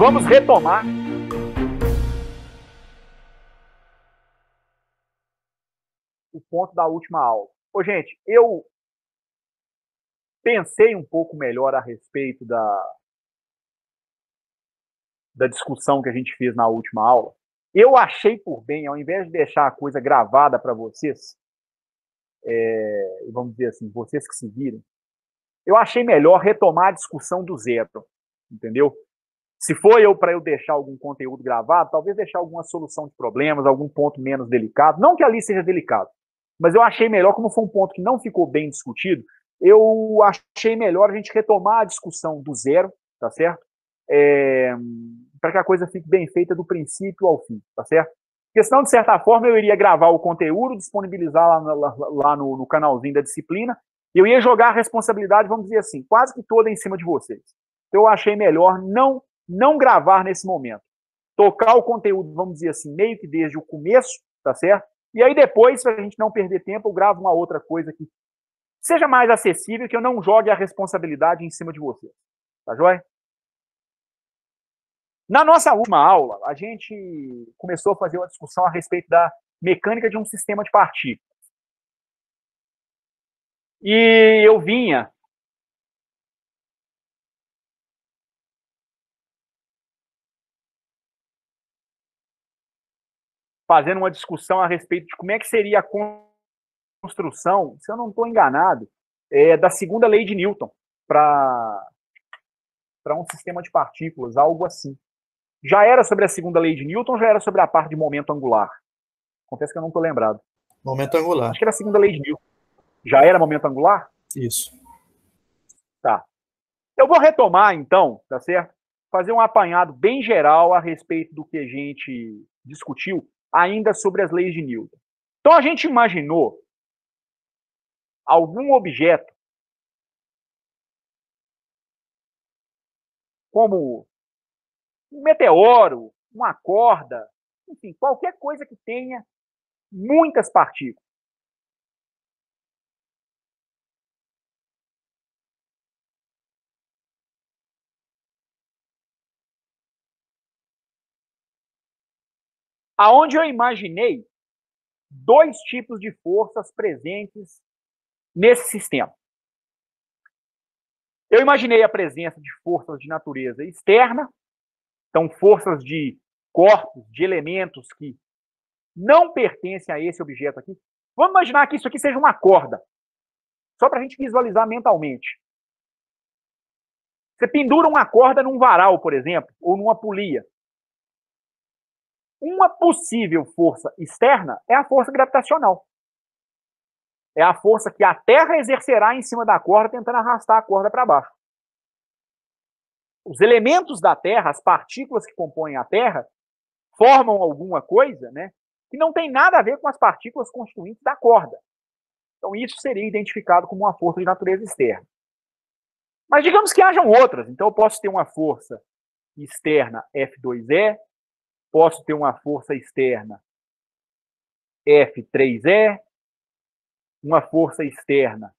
Vamos retomar o ponto da última aula. Ô, gente, eu pensei um pouco melhor a respeito da discussão que a gente fez na última aula. Eu achei por bem, ao invés de deixar a coisa gravada para vocês, vamos dizer assim, vocês que se virem, eu achei melhor retomar a discussão do zero, entendeu? Se for para eu deixar algum conteúdo gravado, talvez deixar alguma solução de problemas, algum ponto menos delicado, não que ali seja delicado, mas eu achei melhor, como foi um ponto que não ficou bem discutido, eu achei melhor a gente retomar a discussão do zero, tá certo? Para que a coisa fique bem feita do princípio ao fim, tá certo? Porque senão, de certa forma, eu iria gravar o conteúdo, disponibilizar lá no canalzinho da disciplina, e eu ia jogar a responsabilidade, vamos dizer assim, quase que toda em cima de vocês. Então, eu achei melhor não gravar nesse momento. Tocar o conteúdo, vamos dizer assim, meio que desde o começo, tá certo? E aí depois, para a gente não perder tempo, eu gravo uma outra coisa que seja mais acessível, que eu não jogue a responsabilidade em cima de vocês. Tá joia? Na nossa última aula, a gente começou a fazer uma discussão a respeito da mecânica de um sistema de partículas. E eu vinha fazendo uma discussão a respeito de como é que seria a construção, se eu não estou enganado, da segunda lei de Newton para um sistema de partículas, algo assim. Já era sobre a segunda lei de Newton, já era sobre a parte de momento angular? Confesso que eu não estou lembrado. Momento angular. Acho que era a segunda lei de Newton. Já era momento angular? Isso. Tá. Eu vou retomar, então, tá certo? Fazer um apanhado bem geral a respeito do que a gente discutiu ainda sobre as leis de Newton. Então, a gente imaginou algum objeto como um meteoro, uma corda, enfim, qualquer coisa que tenha muitas partículas. Aonde eu imaginei dois tipos de forças presentes nesse sistema. Eu imaginei a presença de forças de natureza externa, então forças de corpos, de elementos que não pertencem a esse objeto aqui. Vamos imaginar que isso aqui seja uma corda, só para a gente visualizar mentalmente. Você pendura uma corda num varal, por exemplo, ou numa polia. Uma possível força externa é a força gravitacional. É a força que a Terra exercerá em cima da corda, tentando arrastar a corda para baixo. Os elementos da Terra, as partículas que compõem a Terra, formam alguma coisa, né, que não tem nada a ver com as partículas constituintes da corda. Então, isso seria identificado como uma força de natureza externa. Mas digamos que hajam outras. Então, eu posso ter uma força externa F2E, posso ter uma força externa F3E, uma força externa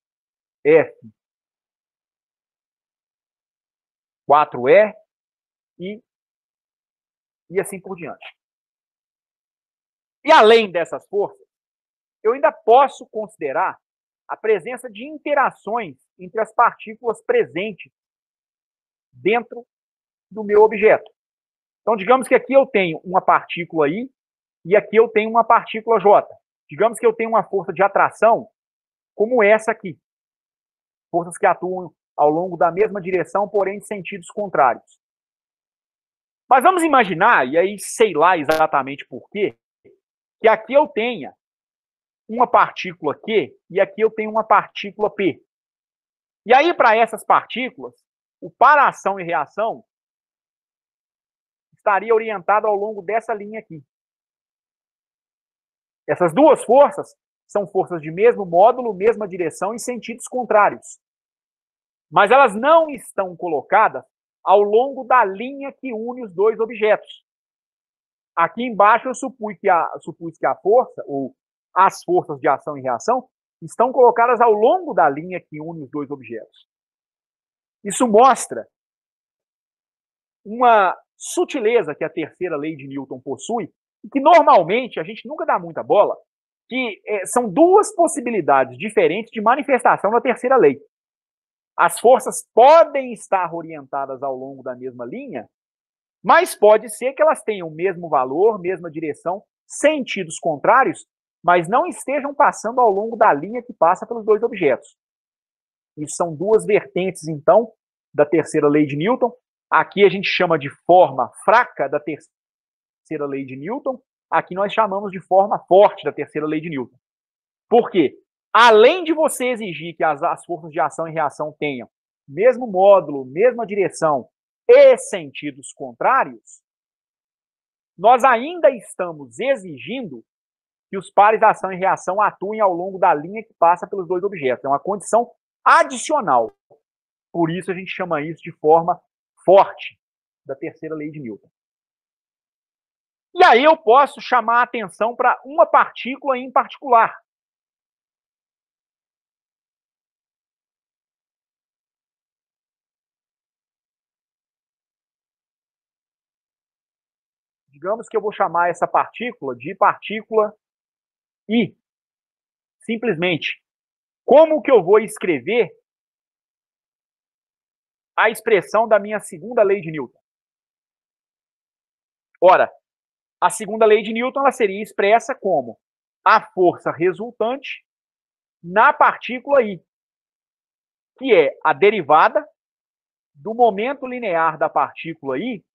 F4E e assim por diante. E além dessas forças, eu ainda posso considerar a presença de interações entre as partículas presentes dentro do meu objeto. Então, digamos que aqui eu tenho uma partícula I e aqui eu tenho uma partícula J. Digamos que eu tenho uma força de atração como essa aqui. Forças que atuam ao longo da mesma direção, porém em sentidos contrários. Mas vamos imaginar, e aí sei lá exatamente por quê, que aqui eu tenha uma partícula Q e aqui eu tenho uma partícula P. E aí, para essas partículas, o para-ação e reação estaria orientado ao longo dessa linha aqui. Essas duas forças são forças de mesmo módulo, mesma direção e sentidos contrários. Mas elas não estão colocadas ao longo da linha que une os dois objetos. Aqui embaixo eu supus que a força, ou as forças de ação e reação, estão colocadas ao longo da linha que une os dois objetos. Isso mostra uma sutileza que a terceira lei de Newton possui, e que normalmente a gente nunca dá muita bola, que são duas possibilidades diferentes de manifestação da terceira lei. As forças podem estar orientadas ao longo da mesma linha, mas pode ser que elas tenham o mesmo valor, mesma direção, sentidos contrários, mas não estejam passando ao longo da linha que passa pelos dois objetos. Isso são duas vertentes, então, da terceira lei de Newton. Aqui a gente chama de forma fraca da terceira lei de Newton, aqui nós chamamos de forma forte da terceira lei de Newton. Por quê? Além de você exigir que as forças de ação e reação tenham mesmo módulo, mesma direção e sentidos contrários, nós ainda estamos exigindo que os pares de ação e reação atuem ao longo da linha que passa pelos dois objetos. É uma condição adicional. Por isso a gente chama isso de forma forte da terceira lei de Newton. E aí eu posso chamar a atenção para uma partícula em particular. Digamos que eu vou chamar essa partícula de partícula I. Simplesmente. Como que eu vou escrever a expressão da minha segunda lei de Newton? Ora, a segunda lei de Newton ela seria expressa como a força resultante na partícula I, que é a derivada do momento linear da partícula I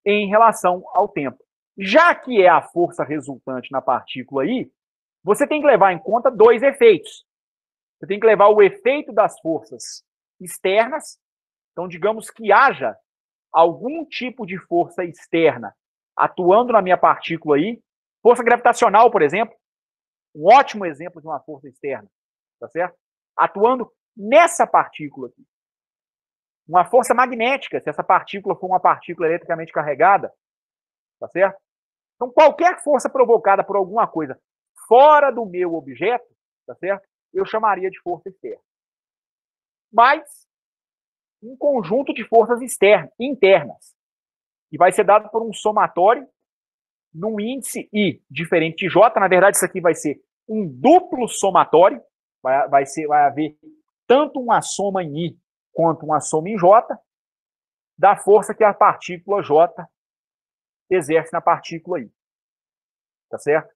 em relação ao tempo. Já que é a força resultante na partícula I, você tem que levar em conta dois efeitos. Você tem que levar o efeito das forças externas. Então, digamos que haja algum tipo de força externa atuando na minha partícula I, força gravitacional, por exemplo, um ótimo exemplo de uma força externa, tá certo? Atuando nessa partícula aqui. Uma força magnética, se essa partícula for uma partícula eletricamente carregada, tá certo? Então, qualquer força provocada por alguma coisa fora do meu objeto, tá certo? Eu chamaria de força externa. Mas um conjunto de forças internas, que vai ser dado por um somatório num índice I diferente de J. Na verdade, isso aqui vai ser um duplo somatório, vai haver tanto uma soma em I quanto uma soma em J, da força que a partícula J exerce na partícula I. Tá certo?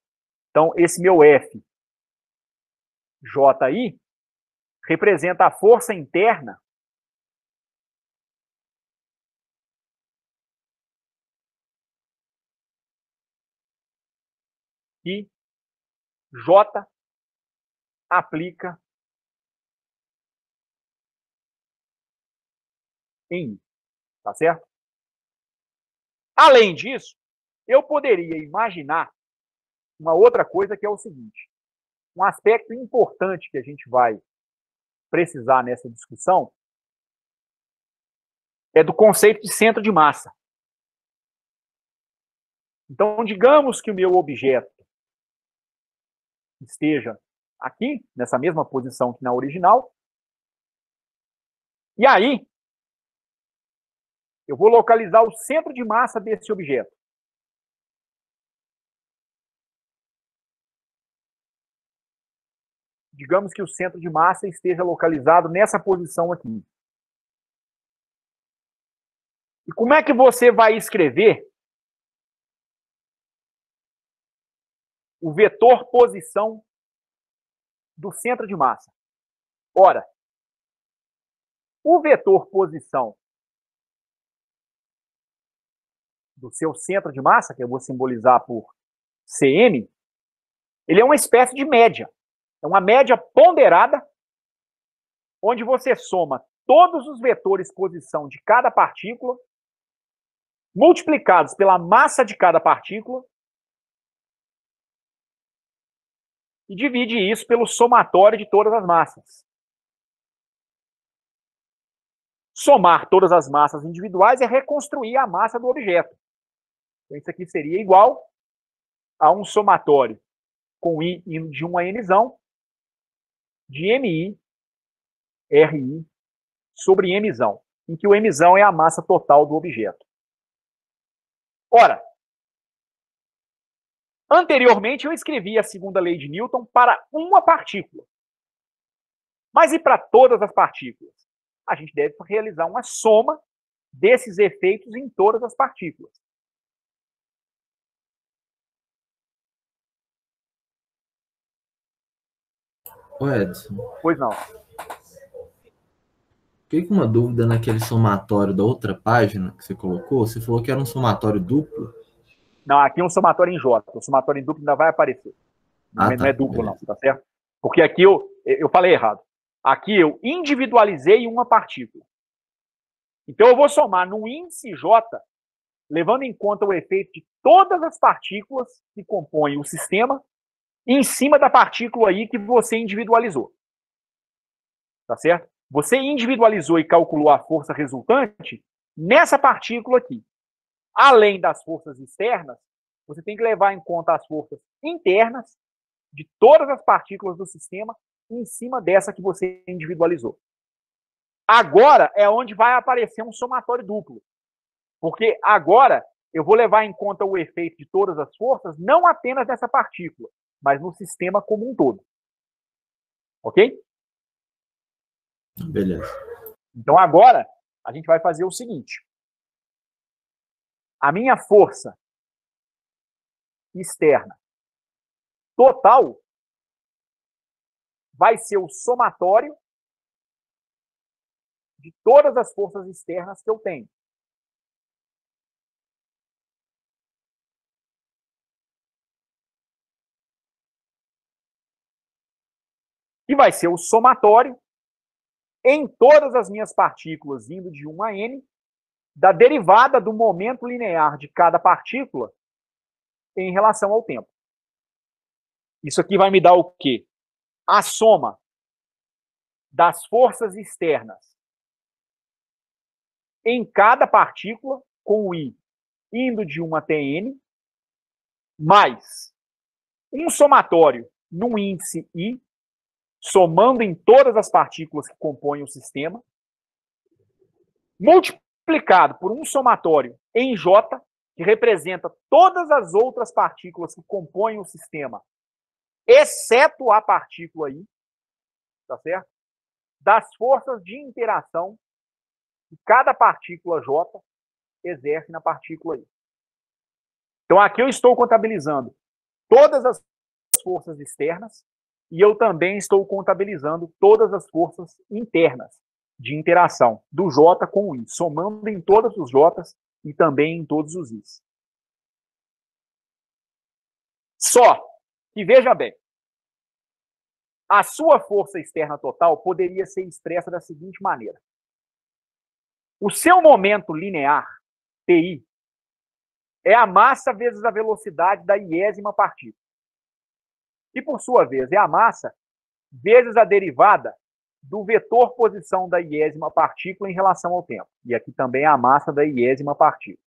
Então, esse meu F, JI, representa a força interna que J aplica em I. Tá certo? Além disso, eu poderia imaginar uma outra coisa que é o seguinte: um aspecto importante que a gente vai precisar nessa discussão é do conceito de centro de massa. Então, digamos que o meu objeto esteja aqui, nessa mesma posição que na original, e aí eu vou localizar o centro de massa desse objeto. Digamos que o centro de massa esteja localizado nessa posição aqui. E como é que você vai escrever o vetor posição do centro de massa? Ora, o vetor posição do seu centro de massa, que eu vou simbolizar por Cm, ele é uma espécie de média. É uma média ponderada, onde você soma todos os vetores posição de cada partícula, multiplicados pela massa de cada partícula, e divide isso pelo somatório de todas as massas. Somar todas as massas individuais é reconstruir a massa do objeto. Então, isso aqui seria igual a um somatório com I de 1 a Nzão, de MI, RI, sobre Mzão, em que o Mzão é a massa total do objeto. Ora, anteriormente eu escrevi a segunda lei de Newton para uma partícula. Mas e para todas as partículas? A gente deve realizar uma soma desses efeitos em todas as partículas. Ô Edson, Pois não. fiquei com uma dúvida naquele somatório da outra página que você colocou. Você falou que era um somatório duplo? Não, aqui é um somatório em J. O somatório em duplo ainda vai aparecer. Não Ah, é tá. duplo, não, Beleza. tá certo? Porque aqui eu falei errado. Aqui eu individualizei uma partícula. Então eu vou somar no índice J, levando em conta o efeito de todas as partículas que compõem o sistema, em cima da partícula aí que você individualizou. Tá certo? Você individualizou e calculou a força resultante nessa partícula aqui. Além das forças externas, você tem que levar em conta as forças internas de todas as partículas do sistema em cima dessa que você individualizou. Agora é onde vai aparecer um somatório duplo. Porque agora eu vou levar em conta o efeito de todas as forças, não apenas nessa partícula, mas no sistema como um todo. Ok? Beleza. Então agora a gente vai fazer o seguinte. A minha força externa total vai ser o somatório de todas as forças externas que eu tenho. E vai ser o somatório em todas as minhas partículas, indo de 1 a n, da derivada do momento linear de cada partícula em relação ao tempo. Isso aqui vai me dar o quê? A soma das forças externas em cada partícula, com o I indo de 1 até n, mais um somatório no índice I, somando em todas as partículas que compõem o sistema, multiplicado por um somatório em J, que representa todas as outras partículas que compõem o sistema, exceto a partícula I, tá certo? Das forças de interação que cada partícula J exerce na partícula I. Então aqui eu estou contabilizando todas as forças externas e eu também estou contabilizando todas as forças internas de interação do J com o I, somando em todos os J's e também em todos os I's. Só que, veja bem, a sua força externa total poderia ser expressa da seguinte maneira. O seu momento linear, TI, é a massa vezes a velocidade da iésima partícula. E, por sua vez, é a massa vezes a derivada do vetor posição da iésima partícula em relação ao tempo. E aqui também é a massa da iésima partícula.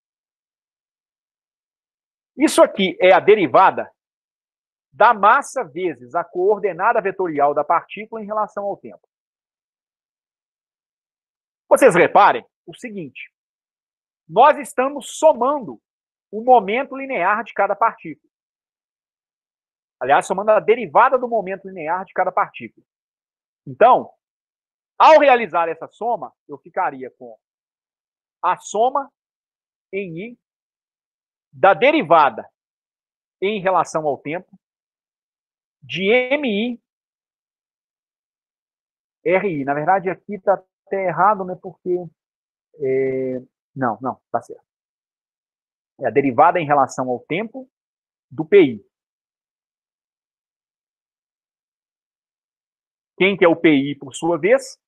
Isso aqui é a derivada da massa vezes a coordenada vetorial da partícula em relação ao tempo. Vocês reparem o seguinte, nós estamos somando o momento linear de cada partícula. Aliás, somando a derivada do momento linear de cada partícula. Então, ao realizar essa soma, eu ficaria com a soma em I da derivada em relação ao tempo de MI RI. Na verdade, aqui está até errado, né? Porque... Não, está certo. É a derivada em relação ao tempo do PI. Quem que é o PI, por sua vez?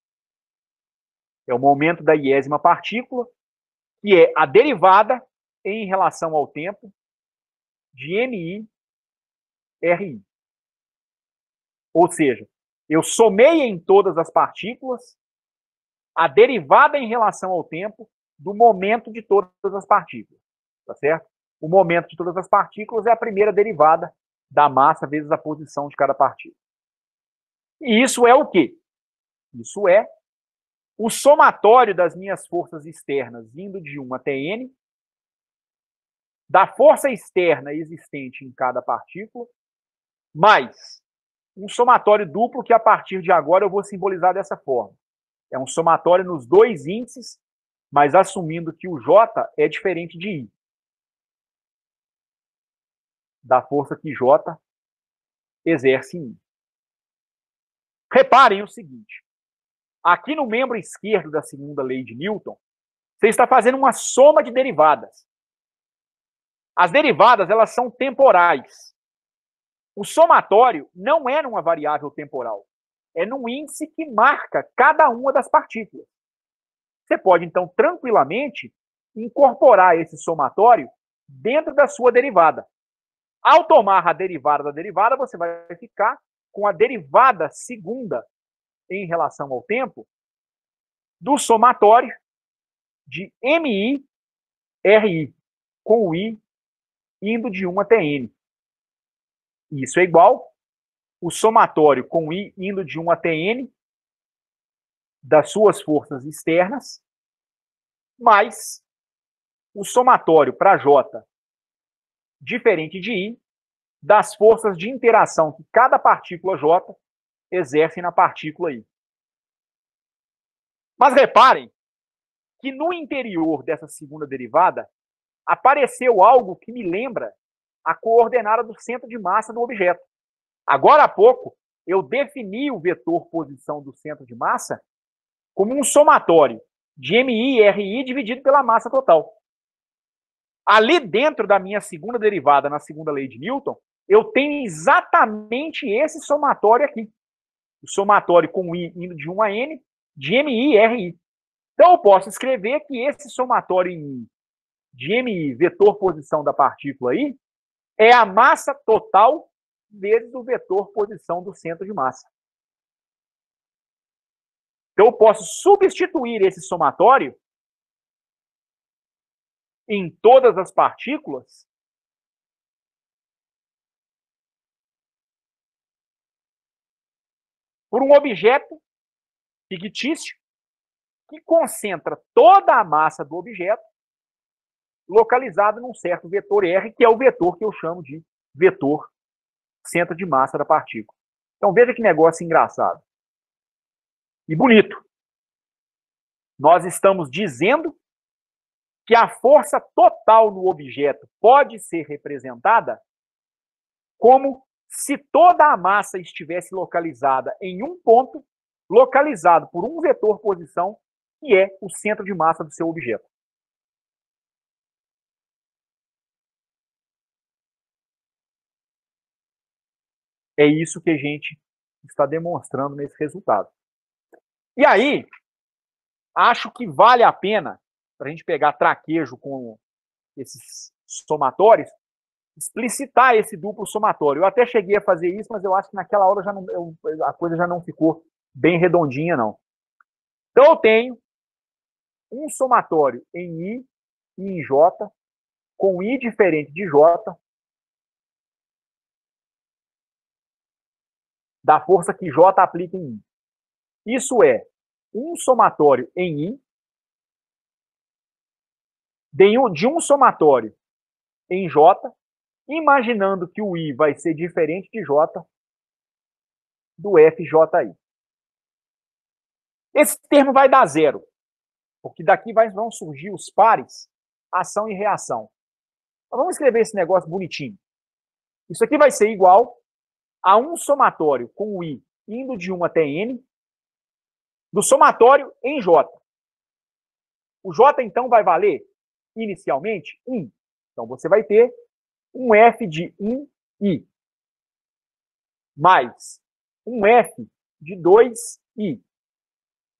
É o momento da iésima partícula, que é a derivada em relação ao tempo de MI RI. Ou seja, eu somei em todas as partículas a derivada em relação ao tempo do momento de todas as partículas. Tá certo? O momento de todas as partículas é a primeira derivada da massa vezes a posição de cada partícula. E isso é o quê? Isso é o somatório das minhas forças externas indo de 1 até n, da força externa existente em cada partícula, mais um somatório duplo que a partir de agora eu vou simbolizar dessa forma. É um somatório nos dois índices, mas assumindo que o J é diferente de I. Da força que J exerce em I. Reparem o seguinte. Aqui no membro esquerdo da segunda lei de Newton, você está fazendo uma soma de derivadas. As derivadas, elas são temporais. O somatório não é numa variável temporal. É num índice que marca cada uma das partículas. Você pode, então, tranquilamente incorporar esse somatório dentro da sua derivada. Ao tomar a derivada da derivada, você vai ficar com a derivada segunda em relação ao tempo do somatório de MI, RI, com o I indo de 1 até N. Isso é igual o somatório com I indo de 1 até N das suas forças externas, mais o somatório para J diferente de I das forças de interação que cada partícula J exerce na partícula I. Mas reparem que no interior dessa segunda derivada apareceu algo que me lembra a coordenada do centro de massa do objeto. Agora há pouco, eu defini o vetor posição do centro de massa como um somatório de MI e RI dividido pela massa total. Ali dentro da minha segunda derivada, na segunda lei de Newton, eu tenho exatamente esse somatório aqui. O somatório com I indo de 1 a N, de MI e RI. Então eu posso escrever que esse somatório em I, de MI, vetor posição da partícula I, é a massa total vezes o vetor posição do centro de massa. Então eu posso substituir esse somatório em todas as partículas por um objeto fictício que concentra toda a massa do objeto localizado num certo vetor R, que é o vetor que eu chamo de vetor centro de massa da partícula. Então veja que negócio engraçado. E bonito. Nós estamos dizendo que a força total no objeto pode ser representada como se toda a massa estivesse localizada em um ponto, localizado por um vetor posição, que é o centro de massa do seu objeto. É isso que a gente está demonstrando nesse resultado. E aí, acho que vale a pena, para a gente pegar traquejo com esses somatórios, explicitar esse duplo somatório. Eu até cheguei a fazer isso, mas eu acho que naquela hora a coisa já não ficou bem redondinha, não. Então eu tenho um somatório em I e em J, com I diferente de J, da força que J aplica em I. Isso é um somatório em I, de um somatório em J, imaginando que o I vai ser diferente de J do FJI. Esse termo vai dar zero, porque daqui vão surgir os pares, ação e reação. Então, vamos escrever esse negócio bonitinho. Isso aqui vai ser igual a um somatório com o I indo de 1 até N, do somatório em J. O J, então, vai valer, inicialmente, 1. Então, você vai ter um F de 1I, mais um F de 2I,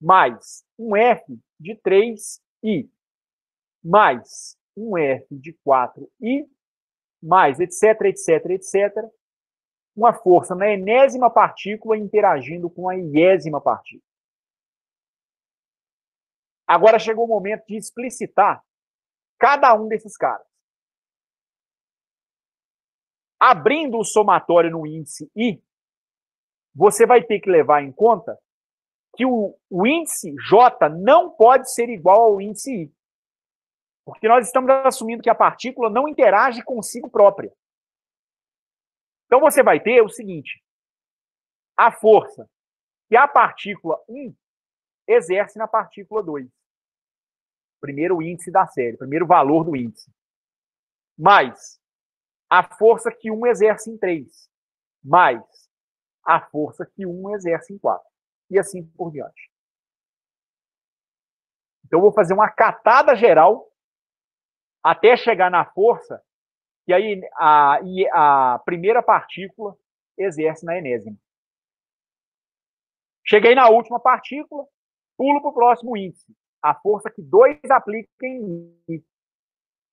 mais um F de 3I, mais um F de 4I, mais etc, etc, etc, uma força na enésima partícula interagindo com a iésima partícula. Agora chegou o momento de explicitar cada um desses caras. Abrindo o somatório no índice I, você vai ter que levar em conta que o índice J não pode ser igual ao índice I. Porque nós estamos assumindo que a partícula não interage consigo própria. Então você vai ter o seguinte: a força que a partícula 1 exerce na partícula 2. Primeiro índice da série, primeiro valor do índice. Mais a força que 1 exerce em 3. Mais a força que 1 exerce em 4. E assim por diante. Então eu vou fazer uma catada geral até chegar na força que aí a primeira partícula exerce na enésima. Cheguei na última partícula, pulo para o próximo índice. A força que 2 aplica em 1.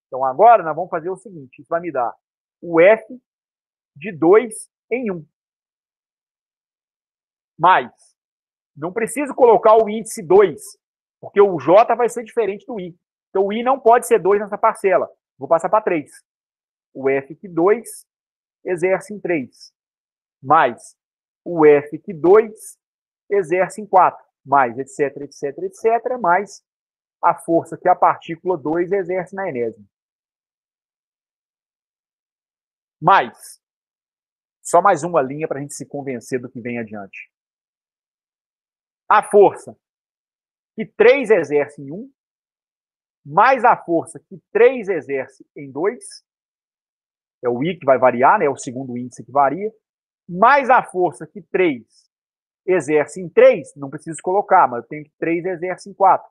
Então agora nós vamos fazer o seguinte, isso vai me dar o F de 2 em 1. Mais, não preciso colocar o índice 2, porque o J vai ser diferente do I. Então o I não pode ser 2 nessa parcela. Vou passar para 3. O F que 2 exerce em 3. Mais o F que 2 exerce em 4. Mais etc, etc, etc. Mais a força que a partícula 2 exerce na enésima. Mais. Só mais uma linha para a gente se convencer do que vem adiante. A força que 3 exerce em 1, mais a força que 3 exerce em 2, é o I que vai variar, né? É o segundo índice que varia, mais a força que 3 exerce em 3, não preciso colocar, mas eu tenho que 3 exerce em 4,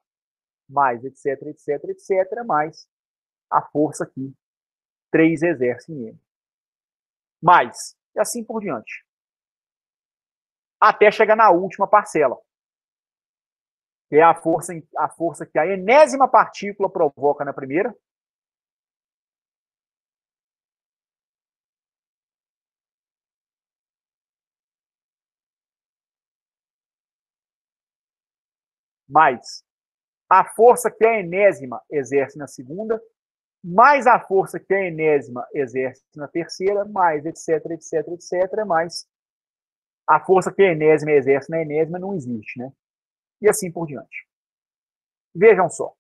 mais etc, etc, etc, mais a força que 3 exerce em M. Mais, e assim por diante. Até chegar na última parcela, que é a força que a enésima partícula provoca na primeira, mais a força que a enésima exerce na segunda, mais a força que a enésima exerce na terceira, mais etc, etc, etc, mais a força que a enésima exerce na enésima não existe, né? E assim por diante. Vejam só.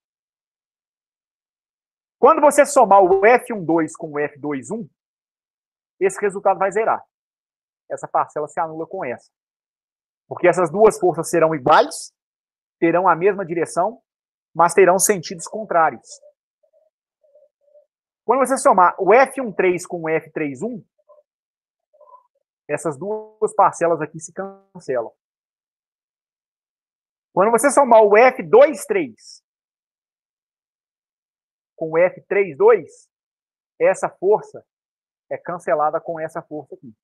Quando você somar o F12 com o F21, esse resultado vai zerar. Essa parcela se anula com essa. Porque essas duas forças serão iguais, terão a mesma direção, mas terão sentidos contrários. Quando você somar o F13 com o F31, essas duas parcelas aqui se cancelam. Quando você somar o F23 com o F32, essa força é cancelada com essa força aqui.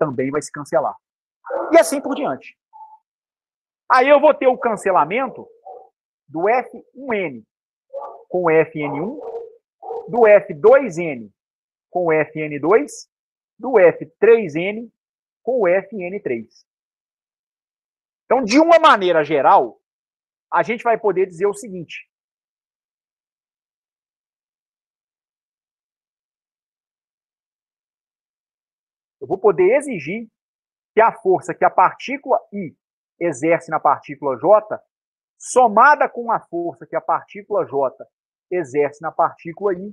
Também vai se cancelar. E assim por diante. Aí eu vou ter o cancelamento do F1N com o Fn1, do F2N com o Fn2, do F3N com o Fn3. Então, de uma maneira geral, a gente vai poder dizer o seguinte. Eu vou poder exigir que a força que a partícula I exerce na partícula J, somada com a força que a partícula J exerce na partícula I,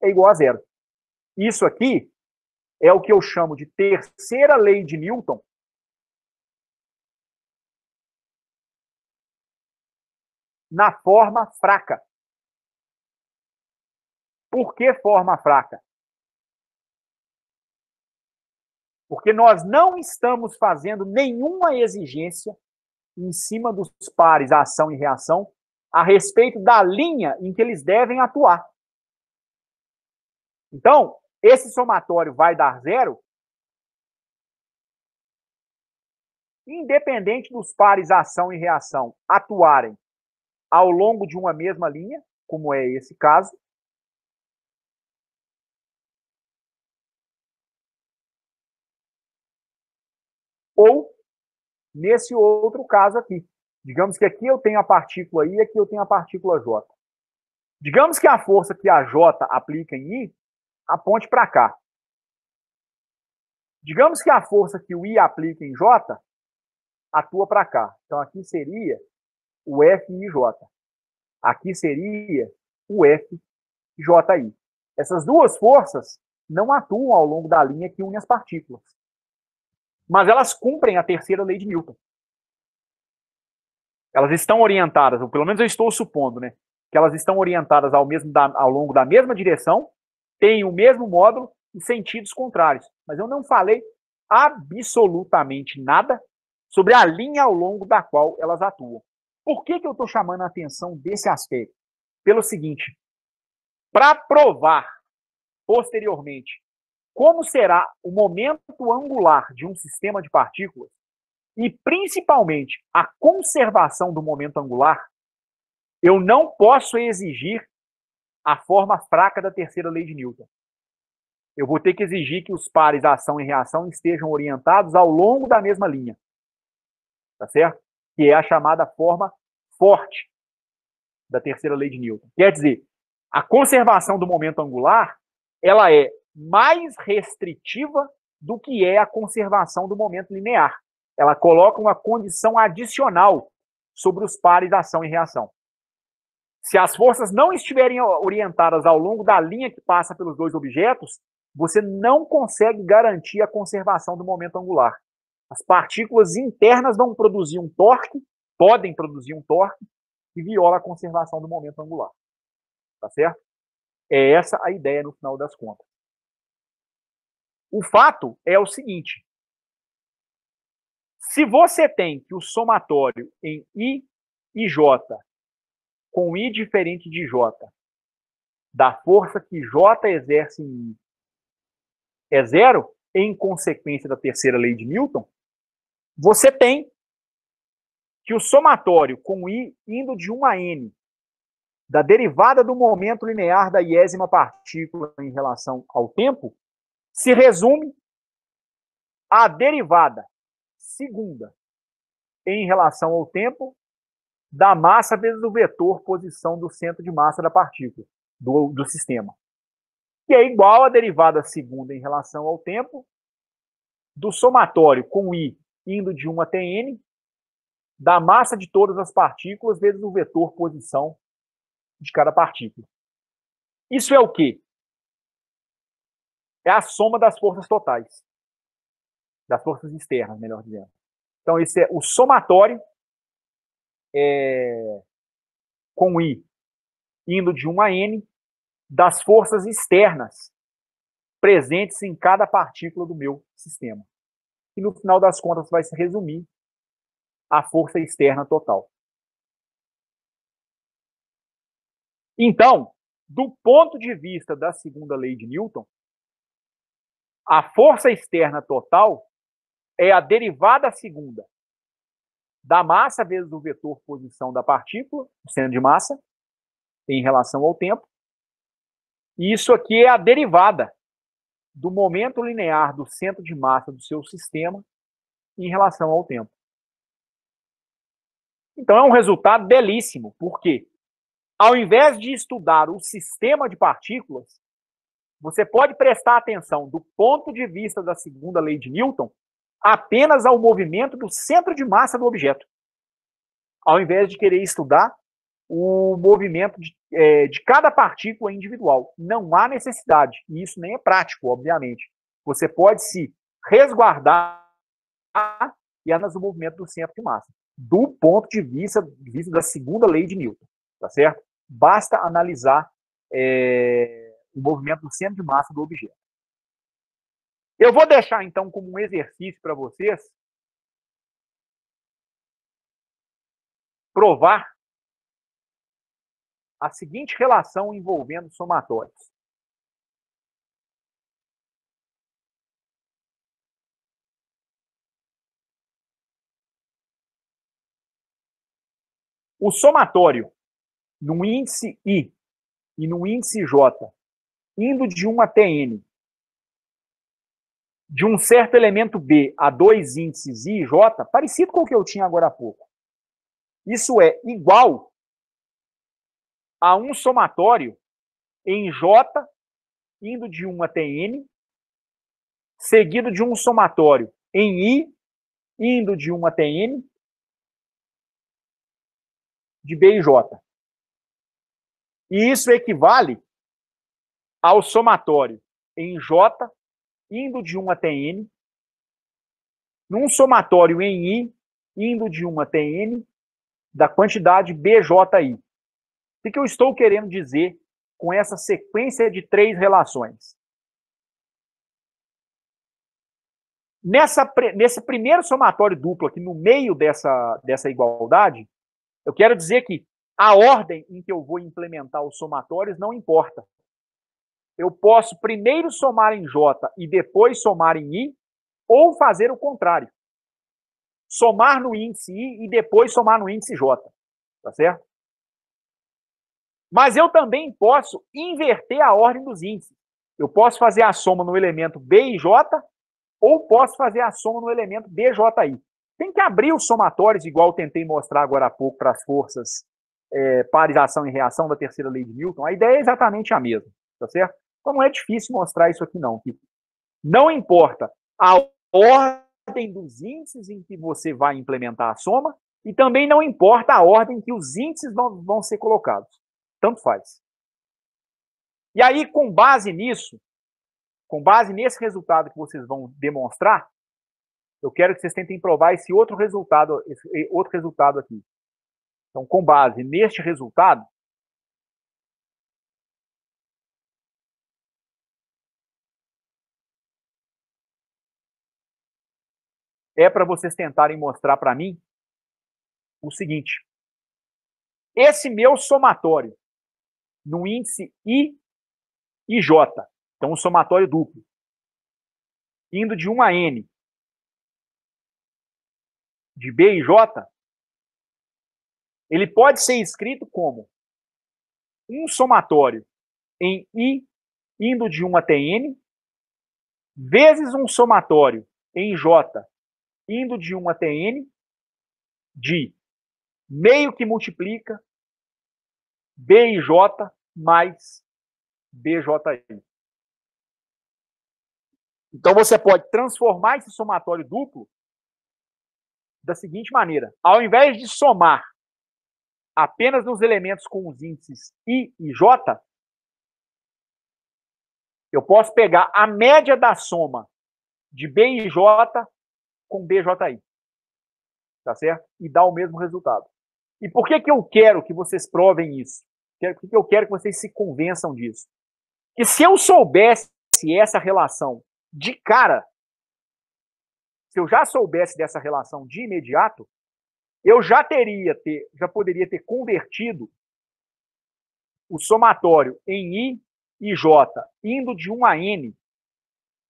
é igual a zero. Isso aqui é o que eu chamo de terceira lei de Newton, na forma fraca. Por que forma fraca? Porque nós não estamos fazendo nenhuma exigência em cima dos pares ação e reação a respeito da linha em que eles devem atuar. Então, esse somatório vai dar zero, independente dos pares ação e reação atuarem ao longo de uma mesma linha, como é esse caso, ou nesse outro caso aqui. Digamos que aqui eu tenho a partícula I e aqui eu tenho a partícula J. Digamos que a força que a J aplica em I aponte para cá. Digamos que a força que o I aplica em J atua para cá. Então aqui seria o FIJ. Aqui seria o FJI. Essas duas forças não atuam ao longo da linha que une as partículas, mas elas cumprem a terceira lei de Newton. Elas estão orientadas, ou pelo menos eu estou supondo, né, que elas estão orientadas ao longo da mesma direção, têm o mesmo módulo e sentidos contrários. Mas eu não falei absolutamente nada sobre a linha ao longo da qual elas atuam. Por que eu estou chamando a atenção desse aspecto? Pelo seguinte, para provar posteriormente como será o momento angular de um sistema de partículas, e principalmente a conservação do momento angular, eu não posso exigir a forma fraca da terceira lei de Newton. Eu vou ter que exigir que os pares ação e reação estejam orientados ao longo da mesma linha. Tá certo? Que é a chamada forma forte da terceira lei de Newton. Quer dizer, a conservação do momento angular, ela é mais restritiva do que é a conservação do momento linear. Ela coloca uma condição adicional sobre os pares ação e reação. Se as forças não estiverem orientadas ao longo da linha que passa pelos dois objetos, você não consegue garantir a conservação do momento angular. As partículas internas vão produzir um torque, podem produzir um torque, que viola a conservação do momento angular. Tá certo? É essa a ideia no final das contas. O fato é o seguinte: se você tem que o somatório em I e J, com I diferente de J, da força que J exerce em I, é zero, em consequência da terceira lei de Newton, você tem que o somatório com I indo de 1 a N, da derivada do momento linear da iésima partícula em relação ao tempo, se resume à derivada segunda em relação ao tempo da massa vezes o vetor posição do centro de massa da partícula, do sistema. Que é igual à derivada segunda em relação ao tempo do somatório com I indo de 1 até N, da massa de todas as partículas vezes o vetor posição de cada partícula. Isso é o quê? É a soma das forças totais. Das forças externas, melhor dizendo. Então, esse é o somatório com I indo de 1 a N das forças externas presentes em cada partícula do meu sistema. E no final das contas vai se resumir a força externa total. Então, do ponto de vista da segunda lei de Newton, a força externa total é a derivada segunda da massa vezes o vetor posição da partícula, o centro de massa, em relação ao tempo. E isso aqui é a derivada do momento linear do centro de massa do seu sistema em relação ao tempo. Então é um resultado belíssimo, porque ao invés de estudar o sistema de partículas, você pode prestar atenção do ponto de vista da segunda lei de Newton apenas ao movimento do centro de massa do objeto, ao invés de querer estudar o movimento de cada partícula individual. Não há necessidade, e isso nem é prático, obviamente. Você pode se resguardar e apenas o movimento do centro de massa, do ponto de vista da segunda lei de Newton, tá certo? Basta analisar o movimento do centro de massa do objeto. Eu vou deixar, então, como um exercício para vocês provar a seguinte relação envolvendo somatórios. O somatório no índice I e no índice J, indo de 1 até N, de um certo elemento B a dois índices I e J, parecido com o que eu tinha agora há pouco. Isso é igual a um somatório em J, indo de 1 até N, seguido de um somatório em I, indo de 1 até N, de B e J. E isso equivale ao somatório em J, indo de 1 até N, num somatório em I, indo de 1 até N, da quantidade BJI. O que eu estou querendo dizer com essa sequência de 3 relações? Nesse primeiro somatório duplo aqui, no meio dessa igualdade, eu quero dizer que a ordem em que eu vou implementar os somatórios não importa. Eu posso primeiro somar em J e depois somar em I, ou fazer o contrário. Somar no índice I e depois somar no índice J. Tá certo? Mas eu também posso inverter a ordem dos índices. Eu posso fazer a soma no elemento B e J, ou posso fazer a soma no elemento BJI. Tem que abrir os somatórios, igual eu tentei mostrar agora há pouco para as forças parização e reação da terceira lei de Newton. A ideia é exatamente a mesma, tá certo? Então não é difícil mostrar isso aqui não. Não importa a ordem dos índices em que você vai implementar a soma, e também não importa a ordem que os índices vão ser colocados. Tanto faz. E aí, com base nisso, com base nesse resultado que vocês vão demonstrar, eu quero que vocês tentem provar esse outro resultado aqui. Então, com base neste resultado, é para vocês tentarem mostrar para mim o seguinte. Esse meu somatório no índice I e J, então um somatório duplo, indo de 1 a N, de B e J, ele pode ser escrito como um somatório em I indo de 1 até N, vezes um somatório em J indo de 1 até N, de meio que multiplica B e J mais BJI. Então você pode transformar esse somatório duplo da seguinte maneira. Ao invés de somar apenas nos elementos com os índices I e J, eu posso pegar a média da soma de B e J com BJI. Tá certo? E dar o mesmo resultado. E por que eu quero que vocês provem isso? Por que eu quero que vocês se convençam disso? Que se eu soubesse essa relação de cara, se eu já soubesse dessa relação de imediato, eu já poderia ter convertido o somatório em I e J indo de 1 a N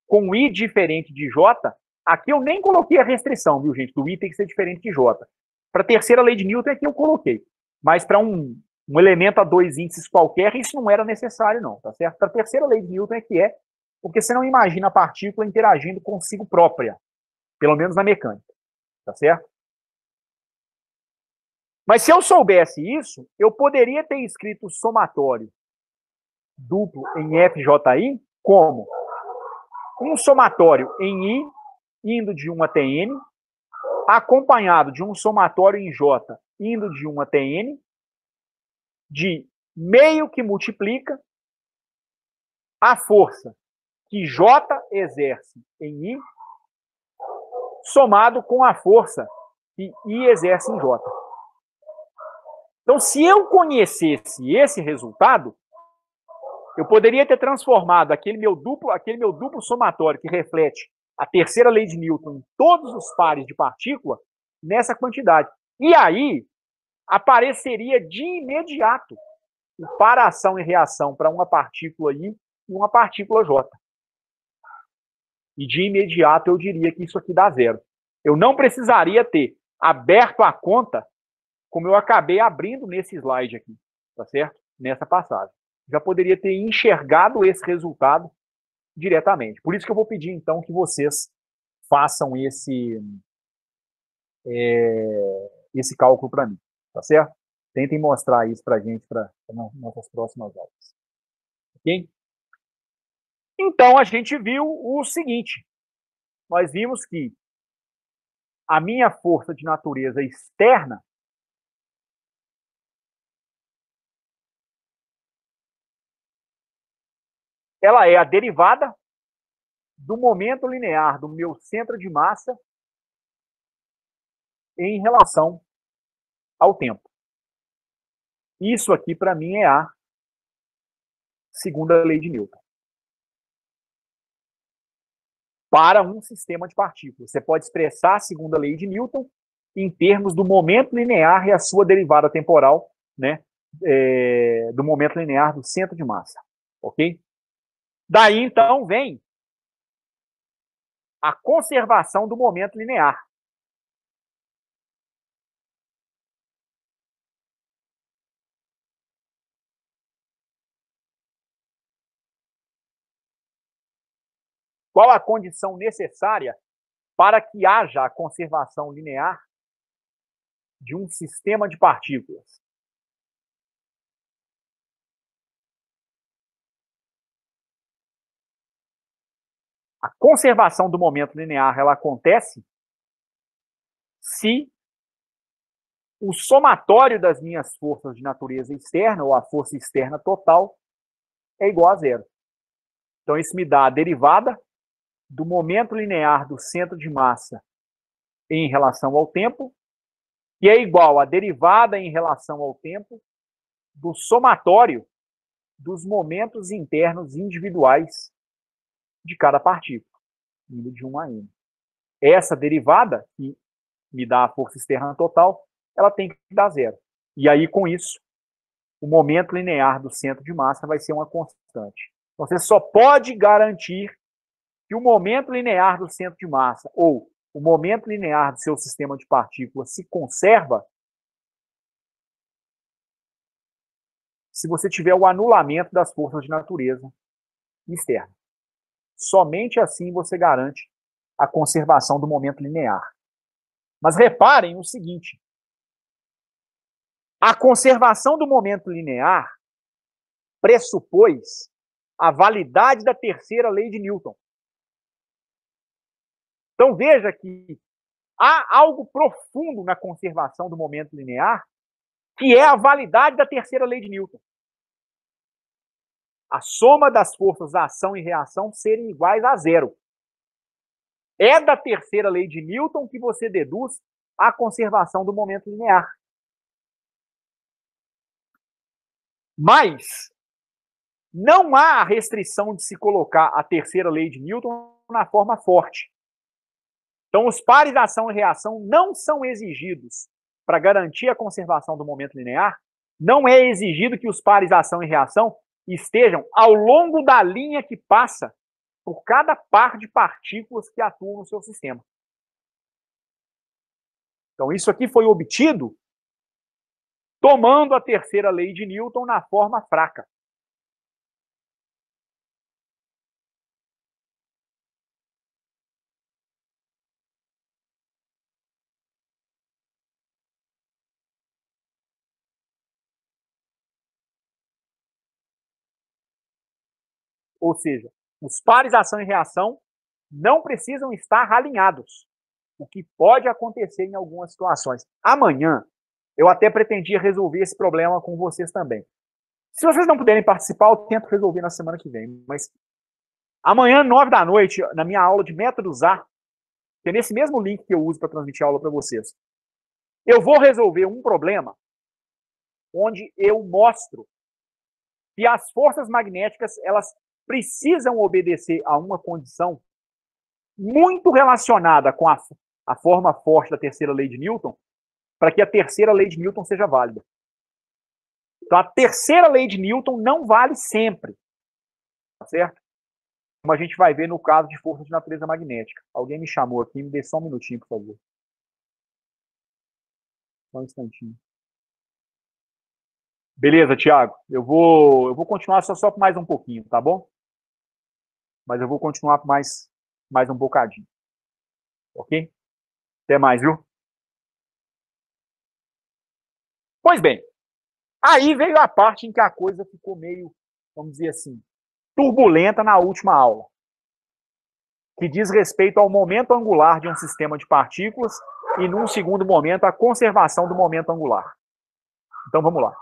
com I diferente de J. Aqui eu nem coloquei a restrição, viu, gente? Do I tem que ser diferente de J. Para a terceira lei de Newton é que eu coloquei. Mas para um elemento a 2 índices qualquer, isso não era necessário, não, tá certo? Para a terceira lei de Newton é que é, porque você não imagina a partícula interagindo consigo própria, pelo menos na mecânica, tá certo? Mas se eu soubesse isso, eu poderia ter escrito o somatório duplo em FJI como um somatório em I, indo de 1 até N, acompanhado de um somatório em J, indo de 1 até N, de meio que multiplica a força que J exerce em I, somado com a força que I exerce em J. Então, se eu conhecesse esse resultado, eu poderia ter transformado aquele meu duplo somatório que reflete a terceira lei de Newton em todos os pares de partícula nessa quantidade. E aí apareceria de imediato o para-ação e reação para uma partícula I e uma partícula J. E de imediato eu diria que isso aqui dá zero. Eu não precisaria ter aberto a conta como eu acabei abrindo nesse slide aqui, tá certo? Nessa passagem. Já poderia ter enxergado esse resultado diretamente. Por isso que eu vou pedir, então, que vocês façam esse cálculo para mim, tá certo? Tentem mostrar isso para a gente para nossas próximas aulas. Ok? Então, a gente viu o seguinte. Nós vimos que a minha força de natureza externa ela é a derivada do momento linear do meu centro de massa em relação ao tempo. Isso aqui, para mim, é a segunda lei de Newton. Para um sistema de partículas. Você pode expressar a segunda lei de Newton em termos do momento linear e a sua derivada temporal, né, do momento linear do centro de massa. Ok? Daí, então, vem a conservação do momento linear. Qual a condição necessária para que haja a conservação linear de um sistema de partículas? A conservação do momento linear ela acontece se o somatório das minhas forças de natureza externa, ou a força externa total, é igual a zero. Então, isso me dá a derivada do momento linear do centro de massa em relação ao tempo, que é igual à derivada em relação ao tempo do somatório dos momentos internos individuais de cada partícula, indo de 1 a n. Essa derivada, que me dá a força externa total, ela tem que dar zero. E aí, com isso, o momento linear do centro de massa vai ser uma constante. Então, você só pode garantir que o momento linear do centro de massa ou o momento linear do seu sistema de partículas se conserva se você tiver o anulamento das forças de natureza externa. Somente assim você garante a conservação do momento linear. Mas reparem o seguinte: a conservação do momento linear pressupôs a validade da terceira lei de Newton. Então veja que há algo profundo na conservação do momento linear, que é a validade da terceira lei de Newton. A soma das forças da ação e reação serem iguais a zero. É da terceira lei de Newton que você deduz a conservação do momento linear. Mas não há a restrição de se colocar a terceira lei de Newton na forma forte. Então, os pares de ação e reação não são exigidos para garantir a conservação do momento linear. Não é exigido que os pares de ação e reação estejam ao longo da linha que passa por cada par de partículas que atuam no seu sistema. Então, isso aqui foi obtido tomando a terceira lei de Newton na forma fraca. Ou seja, os pares de ação e reação não precisam estar alinhados, o que pode acontecer em algumas situações. Amanhã, eu até pretendia resolver esse problema com vocês também. Se vocês não puderem participar, eu tento resolver na semana que vem. Mas amanhã, 9 da noite, na minha aula de métodos A, que é nesse mesmo link que eu uso para transmitir a aula para vocês, eu vou resolver um problema onde eu mostro que as forças magnéticas elas precisam obedecer a uma condição muito relacionada com a forma forte da terceira lei de Newton, para que a terceira lei de Newton seja válida. Então, a terceira lei de Newton não vale sempre, tá certo? Como a gente vai ver no caso de força de natureza magnética. Alguém me chamou aqui, me dê só um minutinho, por favor. Só um instantinho. Beleza, Thiago. Eu vou continuar só por mais um pouquinho, tá bom? Mas eu vou continuar por mais um bocadinho. Ok? Até mais, viu? Pois bem, aí veio a parte em que a coisa ficou meio, vamos dizer assim, turbulenta na última aula, que diz respeito ao momento angular de um sistema de partículas e, num segundo momento, a conservação do momento angular. Então, vamos lá.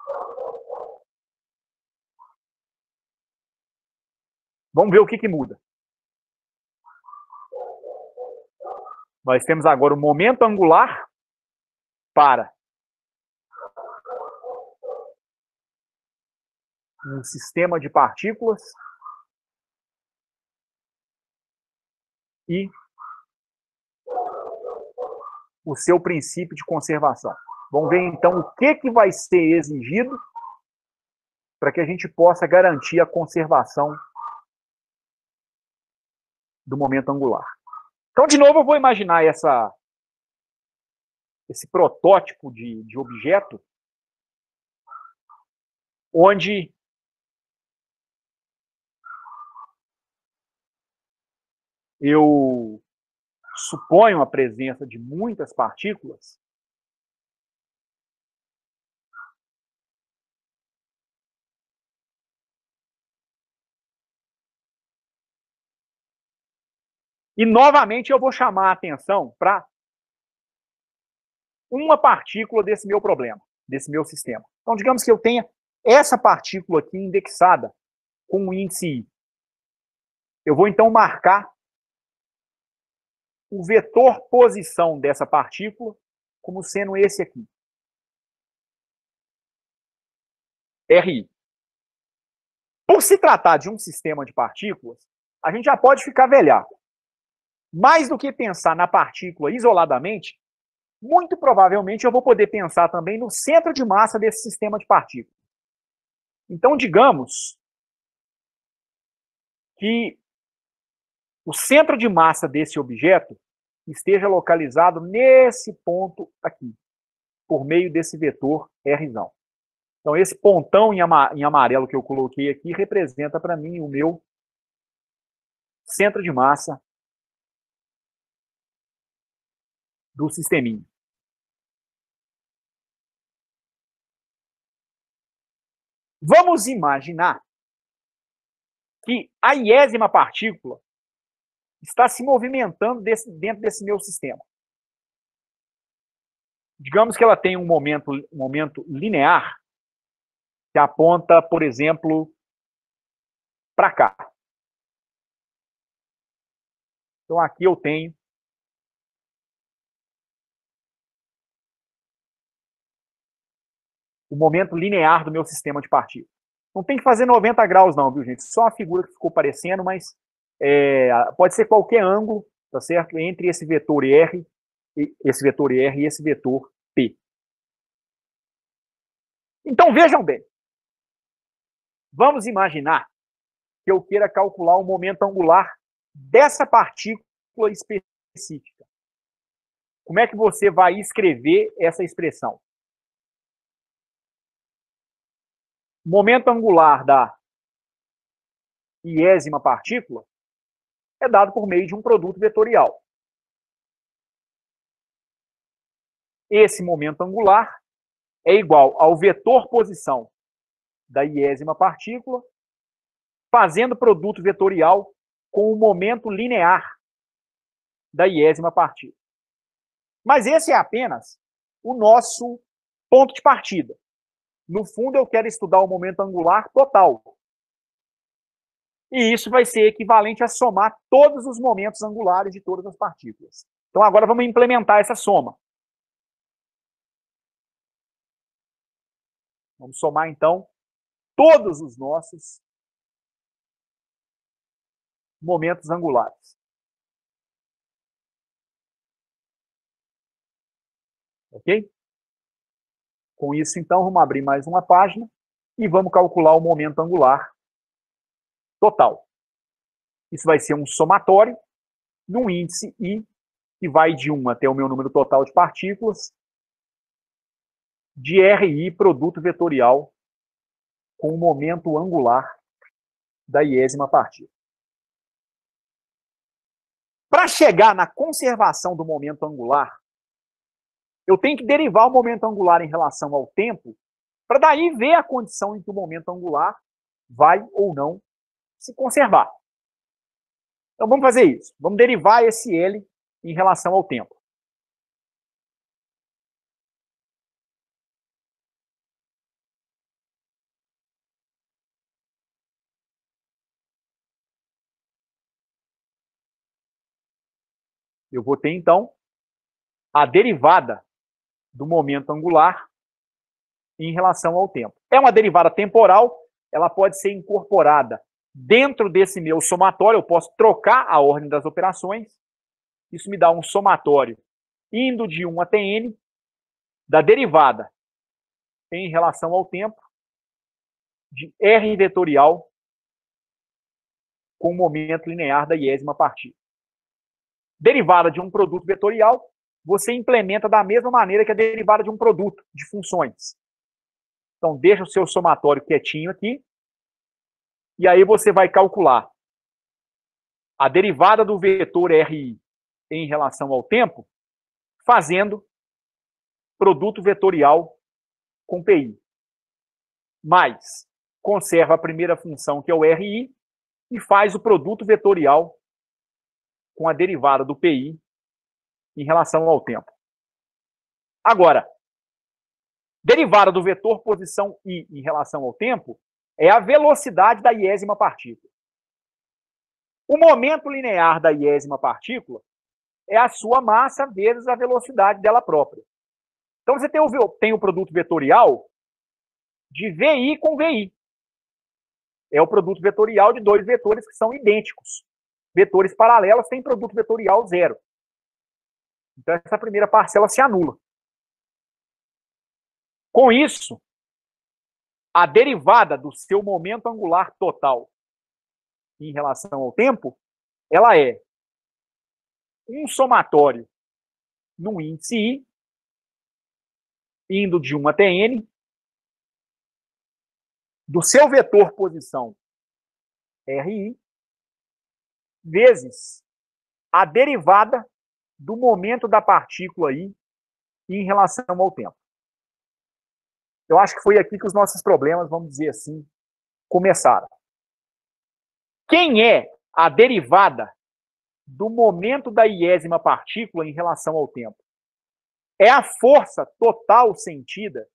Vamos ver o que muda. Nós temos agora o momento angular para um sistema de partículas e o seu princípio de conservação. Vamos ver, então, o que vai ser exigido para que a gente possa garantir a conservação do momento angular. Então, de novo, eu vou imaginar esse protótipo de objeto, onde eu suponho a presença de muitas partículas e, novamente, eu vou chamar a atenção para uma partícula desse meu problema, desse meu sistema. Então, digamos que eu tenha essa partícula aqui indexada com o índice I. Eu vou, então, marcar o vetor posição dessa partícula como sendo esse aqui. RI. Por se tratar de um sistema de partículas, a gente já pode ficar velhaco. Mais do que pensar na partícula isoladamente, muito provavelmente eu vou poder pensar também no centro de massa desse sistema de partículas. Então, digamos que o centro de massa desse objeto esteja localizado nesse ponto aqui, por meio desse vetor R. Então, esse pontão em amarelo que eu coloquei aqui representa para mim o meu centro de massa do sisteminha. Vamos imaginar que a iésima partícula está se movimentando dentro desse meu sistema. Digamos que ela tem um momento linear que aponta, por exemplo, para cá. Então, aqui eu tenho o momento linear do meu sistema de partículas. Não tem que fazer 90 graus não, viu, gente? Só a figura que ficou parecendo, mas pode ser qualquer ângulo, tá certo? Entre esse vetor R e esse vetor P. Então, vejam bem. Vamos imaginar que eu queira calcular o momento angular dessa partícula específica. Como é que você vai escrever essa expressão? O momento angular da iésima partícula é dado por meio de um produto vetorial. Esse momento angular é igual ao vetor posição da iésima partícula, fazendo produto vetorial com o momento linear da iésima partícula. Mas esse é apenas o nosso ponto de partida. No fundo, eu quero estudar o momento angular total. E isso vai ser equivalente a somar todos os momentos angulares de todas as partículas. Então, agora vamos implementar essa soma. Vamos somar, então, todos os nossos momentos angulares. Ok? Com isso, então, vamos abrir mais uma página e vamos calcular o momento angular total. Isso vai ser um somatório no índice I, que vai de 1 até o meu número total de partículas, de RI, produto vetorial, com o momento angular da iésima partícula. Para chegar na conservação do momento angular, eu tenho que derivar o momento angular em relação ao tempo, para daí ver a condição em que o momento angular vai ou não se conservar. Então vamos fazer isso. Vamos derivar esse L em relação ao tempo. Eu vou ter, então, a derivada do momento angular em relação ao tempo. É uma derivada temporal, ela pode ser incorporada dentro desse meu somatório, eu posso trocar a ordem das operações, isso me dá um somatório indo de 1 até n, da derivada em relação ao tempo, de R vetorial com o momento linear da iésima partícula. Derivada de um produto vetorial, você implementa da mesma maneira que a derivada de um produto de funções. Então, deixa o seu somatório quietinho aqui, e aí você vai calcular a derivada do vetor RI em relação ao tempo, fazendo produto vetorial com PI. Mas conserva a primeira função, que é o RI, e faz o produto vetorial com a derivada do PI em relação ao tempo. Agora, derivada do vetor posição I em relação ao tempo é a velocidade da iésima partícula. O momento linear da iésima partícula é a sua massa vezes a velocidade dela própria. Então, você tem o produto vetorial de VI com VI. É o produto vetorial de dois vetores que são idênticos. Vetores paralelos têm produto vetorial zero. Então, essa primeira parcela se anula. Com isso, a derivada do seu momento angular total em relação ao tempo, ela é um somatório no índice I, indo de 1 até n, do seu vetor posição RI, vezes a derivada do momento da partícula I em relação ao tempo. Eu acho que foi aqui que os nossos problemas, vamos dizer assim, começaram. Quem é a derivada do momento da iésima partícula em relação ao tempo? É a força total sentida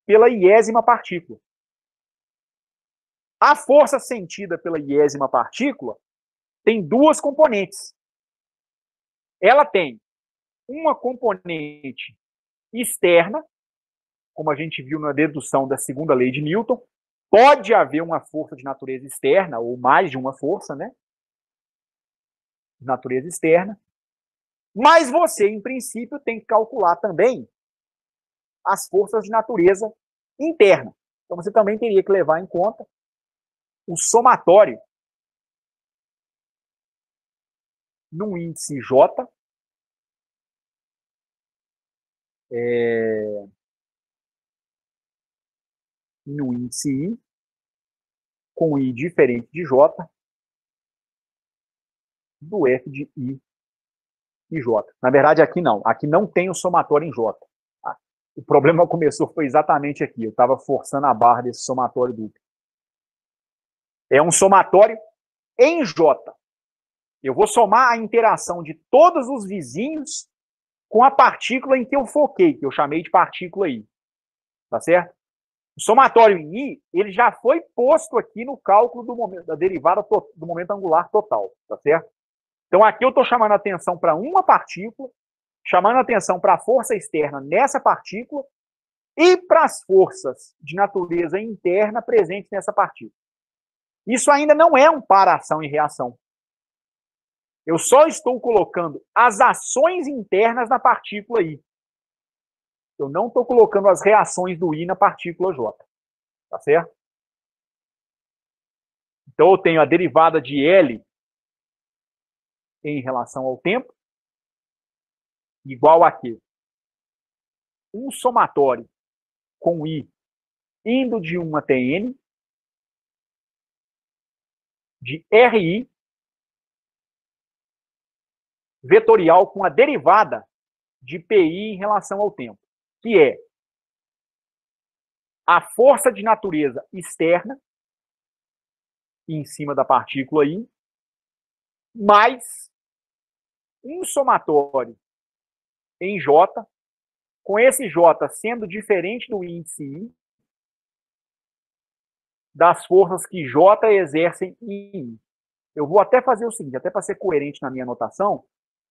pela iésima partícula. A força sentida pela iésima partícula tem duas componentes. Ela tem uma componente externa, como a gente viu na dedução da segunda lei de Newton. Pode haver uma força de natureza externa, ou mais de uma força, né? De natureza externa. Mas você, em princípio, tem que calcular também as forças de natureza interna. Então, você também teria que levar em conta o somatório num índice J, no índice I, com I diferente de J, do F de I e J. Na verdade, aqui não tem o somatório em J. O problema começou foi exatamente aqui. Eu estava forçando a barra desse somatório duplo. É um somatório em J. Eu vou somar a interação de todos os vizinhos com a partícula em que eu foquei, que eu chamei de partícula I. Tá certo? O somatório em I, ele já foi posto aqui no cálculo do momento, da derivada do momento angular total. Tá certo? Então, aqui eu estou chamando a atenção para uma partícula, chamando a atenção para a força externa nessa partícula e para as forças de natureza interna presentes nessa partícula. Isso ainda não é um para-ação e reação. Eu só estou colocando as ações internas na partícula I. Eu não estou colocando as reações do I na partícula J. Tá certo? Então, eu tenho a derivada de L em relação ao tempo, igual a quê? Um somatório com I indo de 1 até N, de RI, vetorial com a derivada de PI em relação ao tempo, que é a força de natureza externa em cima da partícula I, mais um somatório em J, com esse J sendo diferente do índice I, das forças que J exercem em I. Eu vou até fazer o seguinte, até para ser coerente na minha anotação,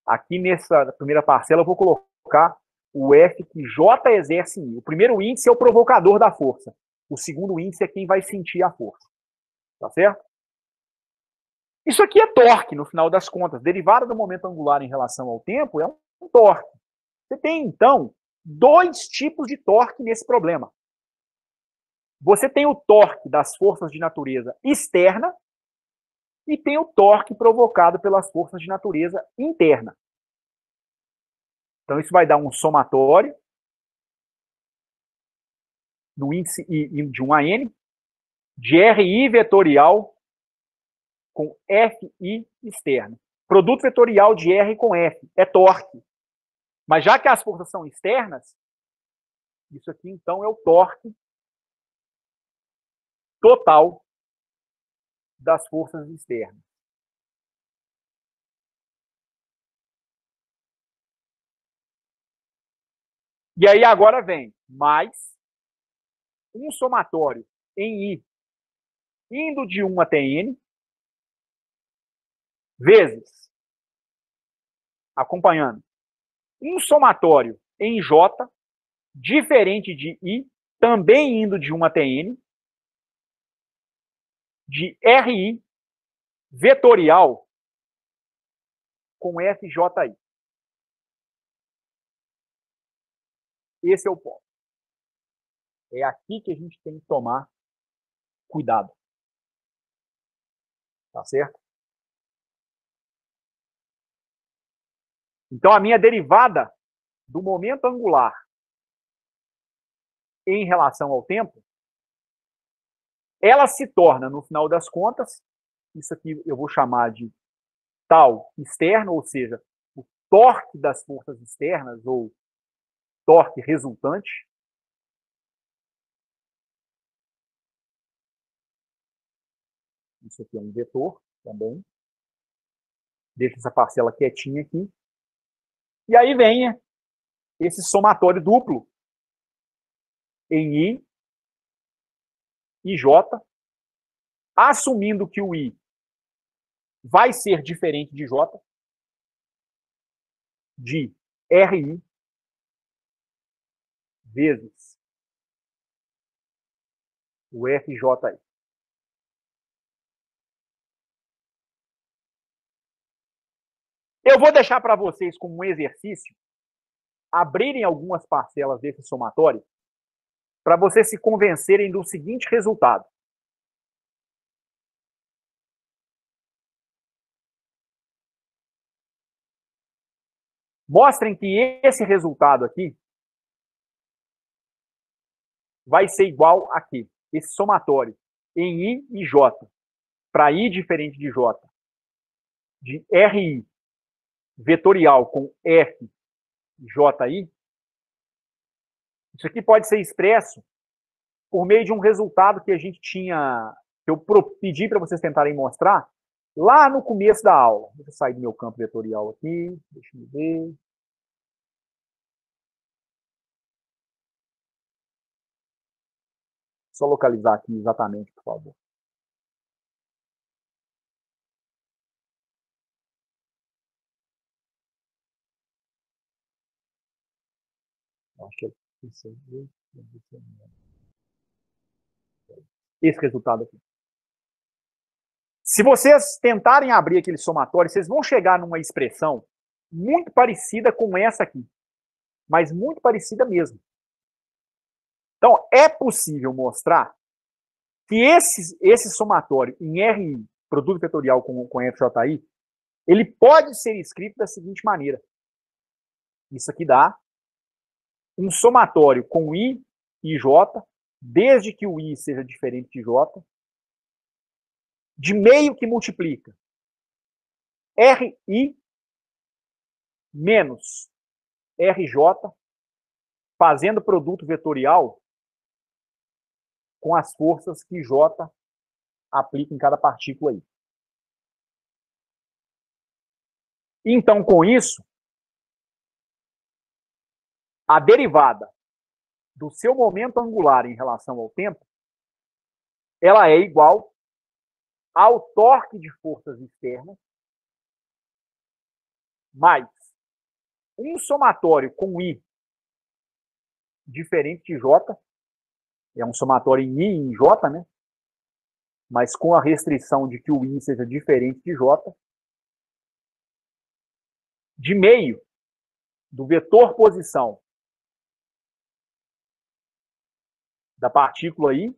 Aqui nessa primeira parcela eu vou colocar o F que J exerce em I. O primeiro índice é o provocador da força. O segundo índice é quem vai sentir a força. Tá certo? Isso aqui é torque, no final das contas. Derivada do momento angular em relação ao tempo é um torque. Você tem, então, dois tipos de torque nesse problema. Você tem o torque das forças de natureza externa e tem o torque provocado pelas forças de natureza interna. Então, isso vai dar um somatório no índice I de 1 a N, de RI vetorial com FI externo. Produto vetorial de R com F é torque. Mas já que as forças são externas, isso aqui, então, é o torque total das forças externas. E aí agora vem mais um somatório em I, indo de 1 até N, vezes, acompanhando, um somatório em J, diferente de I, também indo de 1 até N, de RI vetorial com FJI. Esse é o ponto. É aqui que a gente tem que tomar cuidado. Tá certo? Então, a minha derivada do momento angular em relação ao tempo, ela se torna, no final das contas, isso aqui eu vou chamar de tal externo, ou seja, o torque das forças externas, ou torque resultante. Isso aqui é um vetor também. Deixa essa parcela quietinha aqui. E aí vem esse somatório duplo em I e J, assumindo que o I vai ser diferente de J, de RI vezes o FJI. Eu vou deixar para vocês como um exercício abrirem algumas parcelas desse somatório para vocês se convencerem do seguinte resultado. Mostrem que esse resultado aqui vai ser igual aqui, esse somatório, em I e J, para I diferente de J, de RI vetorial com FJI, isso aqui pode ser expresso por meio de um resultado que a gente tinha, que eu pedi para vocês tentarem mostrar, lá no começo da aula. Deixa eu sair do meu campo vetorial aqui, deixa eu ver. Só localizar aqui exatamente, por favor. Acho que é esse resultado aqui. Se vocês tentarem abrir aquele somatório, vocês vão chegar numa expressão muito parecida com essa aqui. Mas muito parecida mesmo. Então, é possível mostrar que esse somatório em RI, produto vetorial com FJI, ele pode ser escrito da seguinte maneira. Isso aqui dá um somatório com I e J, desde que o I seja diferente de J, de meio que multiplica RI menos RJ, fazendo produto vetorial com as forças que J aplica em cada partícula aí. Então, com isso, a derivada do seu momento angular em relação ao tempo, ela é igual ao torque de forças externas mais Um somatório com I diferente de J, é um somatório em I e em J, né? Mas com a restrição de que o I seja diferente de J, de meio do vetor posição da partícula I,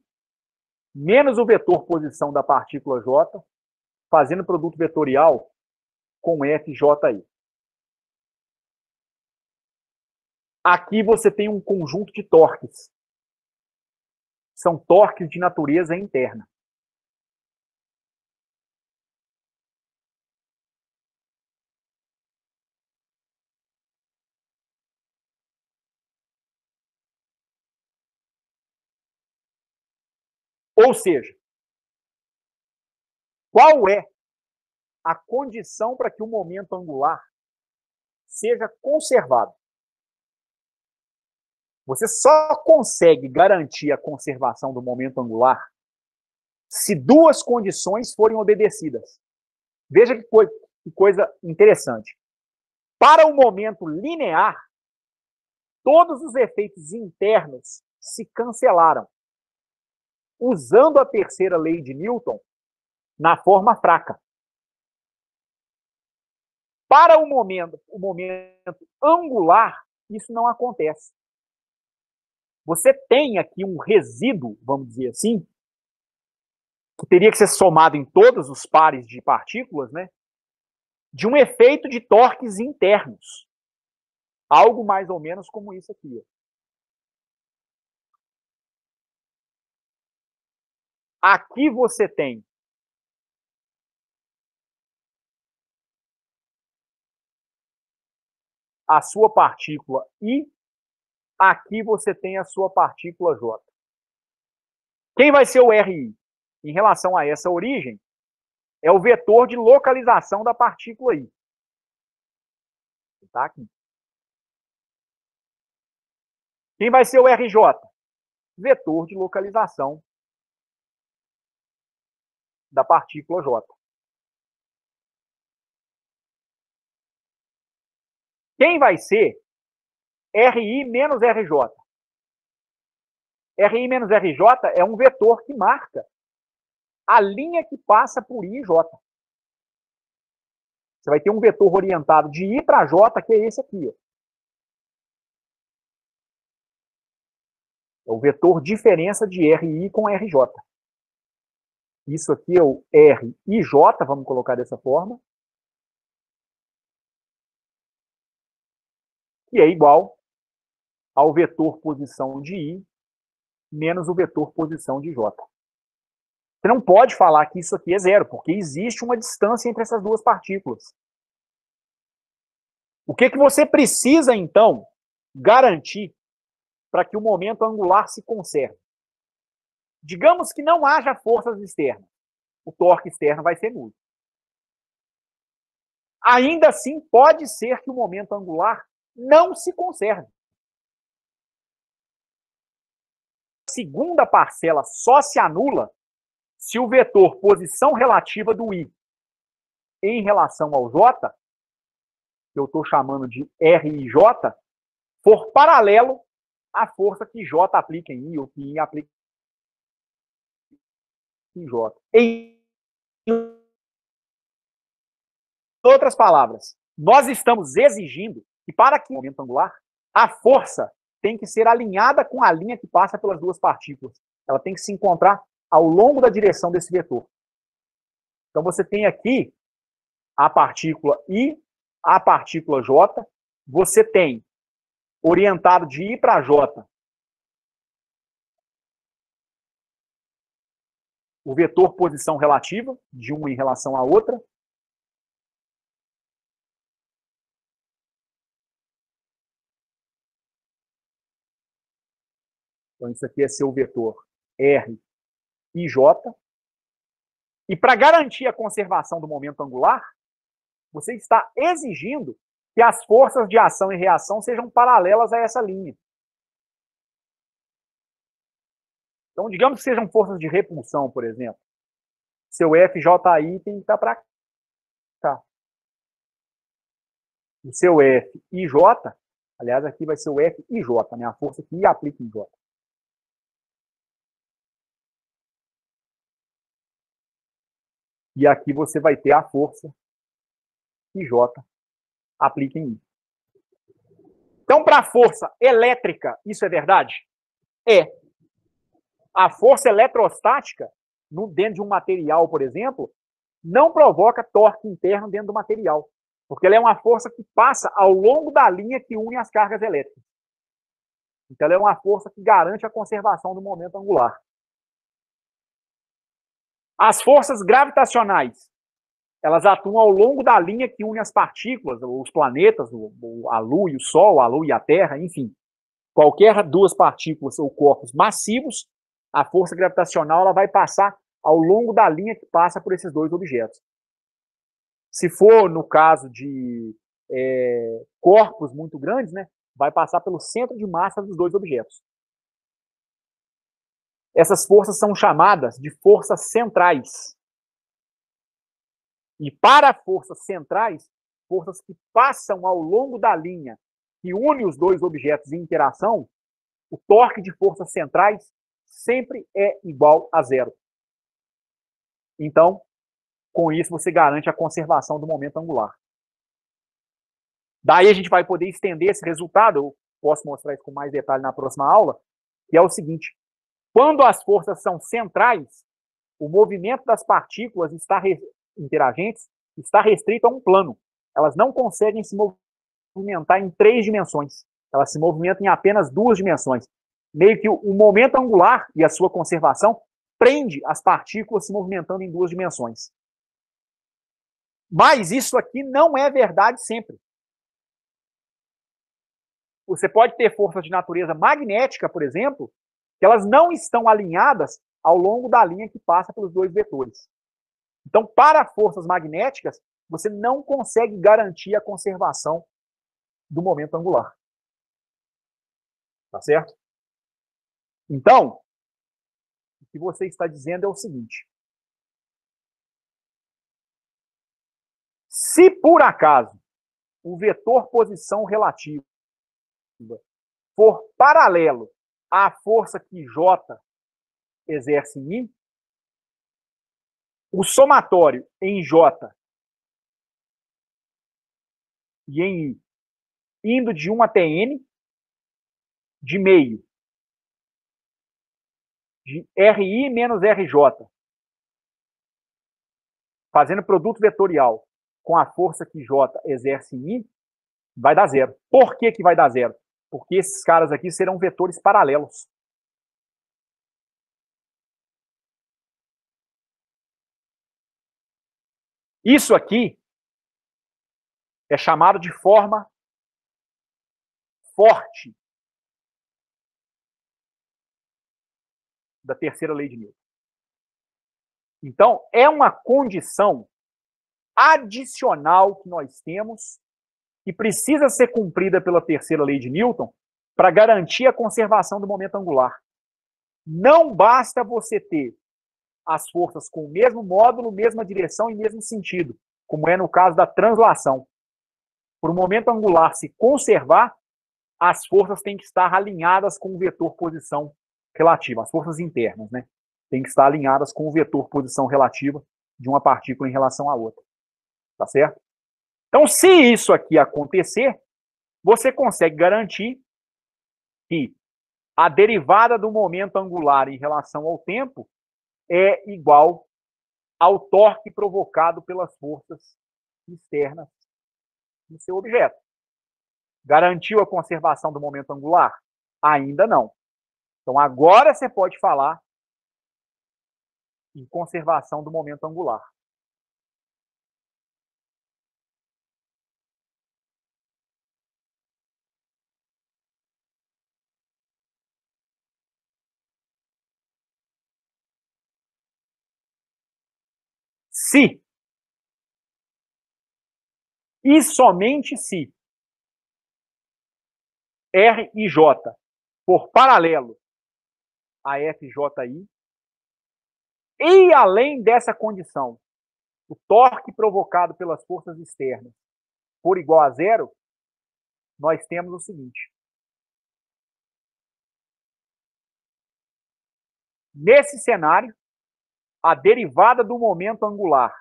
menos o vetor posição da partícula J, fazendo produto vetorial com FJI. Aqui você tem um conjunto de torques. São torques de natureza interna. Ou seja, qual é a condição para que o momento angular seja conservado? Você só consegue garantir a conservação do momento angular se duas condições forem obedecidas. Veja que coisa interessante. Para o momento linear, todos os efeitos internos se cancelaram, usando a terceira lei de Newton na forma fraca. Para o momento angular, isso não acontece. Você tem aqui um resíduo, vamos dizer assim, que teria que ser somado em todos os pares de partículas, né, de um efeito de torques internos. Algo mais ou menos como isso aqui. Aqui você tem a sua partícula I, aqui você tem a sua partícula J. Quem vai ser o RI? Em relação a essa origem, é o vetor de localização da partícula I. Tá aqui. Quem vai ser o RJ? Vetor de localização da partícula J. Quem vai ser RI menos RJ? RI menos RJ é um vetor que marca a linha que passa por I e J. Você vai ter um vetor orientado de I para J, que é esse aqui. Ó. É o vetor diferença de RI com RJ. Isso aqui é o RIJ, vamos colocar dessa forma. Que é igual ao vetor posição de I menos o vetor posição de J. Você não pode falar que isso aqui é zero, porque existe uma distância entre essas duas partículas. O que você precisa, então, garantir para que o momento angular se conserve? Digamos que não haja forças externas. O torque externo vai ser nulo. Ainda assim, pode ser que o momento angular não se conserve. A segunda parcela só se anula se o vetor posição relativa do I em relação ao J, que eu estou chamando de RIJ, for paralelo à força que J aplica em I ou que I aplica em J. Em outras palavras, nós estamos exigindo que para que o momento angular, a força tem que ser alinhada com a linha que passa pelas duas partículas. Ela tem que se encontrar ao longo da direção desse vetor. Então você tem aqui a partícula I, a partícula J, você tem orientado de I para J o vetor posição relativa, de uma em relação à outra. Então isso aqui é seu vetor R e J. E para garantir a conservação do momento angular, você está exigindo que as forças de ação e reação sejam paralelas a essa linha. Então, digamos que sejam forças de repulsão, por exemplo. Seu FJI tem que estar para cá. o seu F e J, aliás, aqui vai ser o F e J, né? A força que aplica em J. E aqui você vai ter a força que J aplica em I. Então, para a força elétrica, isso é verdade? É. A força eletrostática, dentro de um material, por exemplo, não provoca torque interno dentro do material, porque ela é uma força que passa ao longo da linha que une as cargas elétricas. Então, ela é uma força que garante a conservação do momento angular. As forças gravitacionais, elas atuam ao longo da linha que une as partículas, os planetas, a Lua e o Sol, a Lua e a Terra, enfim. Qualquer duas partículas ou corpos massivos, a força gravitacional ela vai passar ao longo da linha que passa por esses dois objetos. Se for no caso de corpos muito grandes, né, vai passar pelo centro de massa dos dois objetos. Essas forças são chamadas de forças centrais. E para forças centrais, forças que passam ao longo da linha que une os dois objetos em interação, o torque de forças centrais sempre é igual a zero. Então, com isso, você garante a conservação do momento angular. Daí a gente vai poder estender esse resultado, eu posso mostrar isso com mais detalhe na próxima aula, que é o seguinte: quando as forças são centrais, o movimento das partículas interagentes está restrito a um plano. Elas não conseguem se movimentar em 3 dimensões. Elas se movimentam em apenas 2 dimensões. Meio que o momento angular e a sua conservação prende as partículas se movimentando em 2 dimensões. Mas isso aqui não é verdade sempre. Você pode ter forças de natureza magnética, por exemplo, que elas não estão alinhadas ao longo da linha que passa pelos dois vetores. Então, para forças magnéticas, você não consegue garantir a conservação do momento angular. Tá certo? Então, o que você está dizendo é o seguinte: se por acaso o vetor posição relativa for paralelo à força que J exerce em I, o somatório em J e em I, indo de 1 até N, de meio, de RI menos RJ, fazendo produto vetorial com a força que J exerce em I, vai dar zero. Por que vai dar zero? Porque esses caras aqui serão vetores paralelos. Isso aqui é chamado de forma forte da terceira lei de Newton. Então, é uma condição adicional que nós temos, que precisa ser cumprida pela terceira lei de Newton para garantir a conservação do momento angular. Não basta você ter as forças com o mesmo módulo, mesma direção e mesmo sentido, como é no caso da translação. Para o momento angular se conservar, as forças têm que estar alinhadas com o vetor posição relativa, as forças internas, né? Tem que estar alinhadas com o vetor posição relativa de uma partícula em relação à outra. Tá certo? Então, se isso aqui acontecer, você consegue garantir que a derivada do momento angular em relação ao tempo é igual ao torque provocado pelas forças externas no seu objeto. Garantiu a conservação do momento angular? Ainda não. Então, agora você pode falar em conservação do momento angular. Se e somente se R e J for paralelo a FJI, e além dessa condição, o torque provocado pelas forças externas for igual a zero, nós temos o seguinte. Nesse cenário, a derivada do momento angular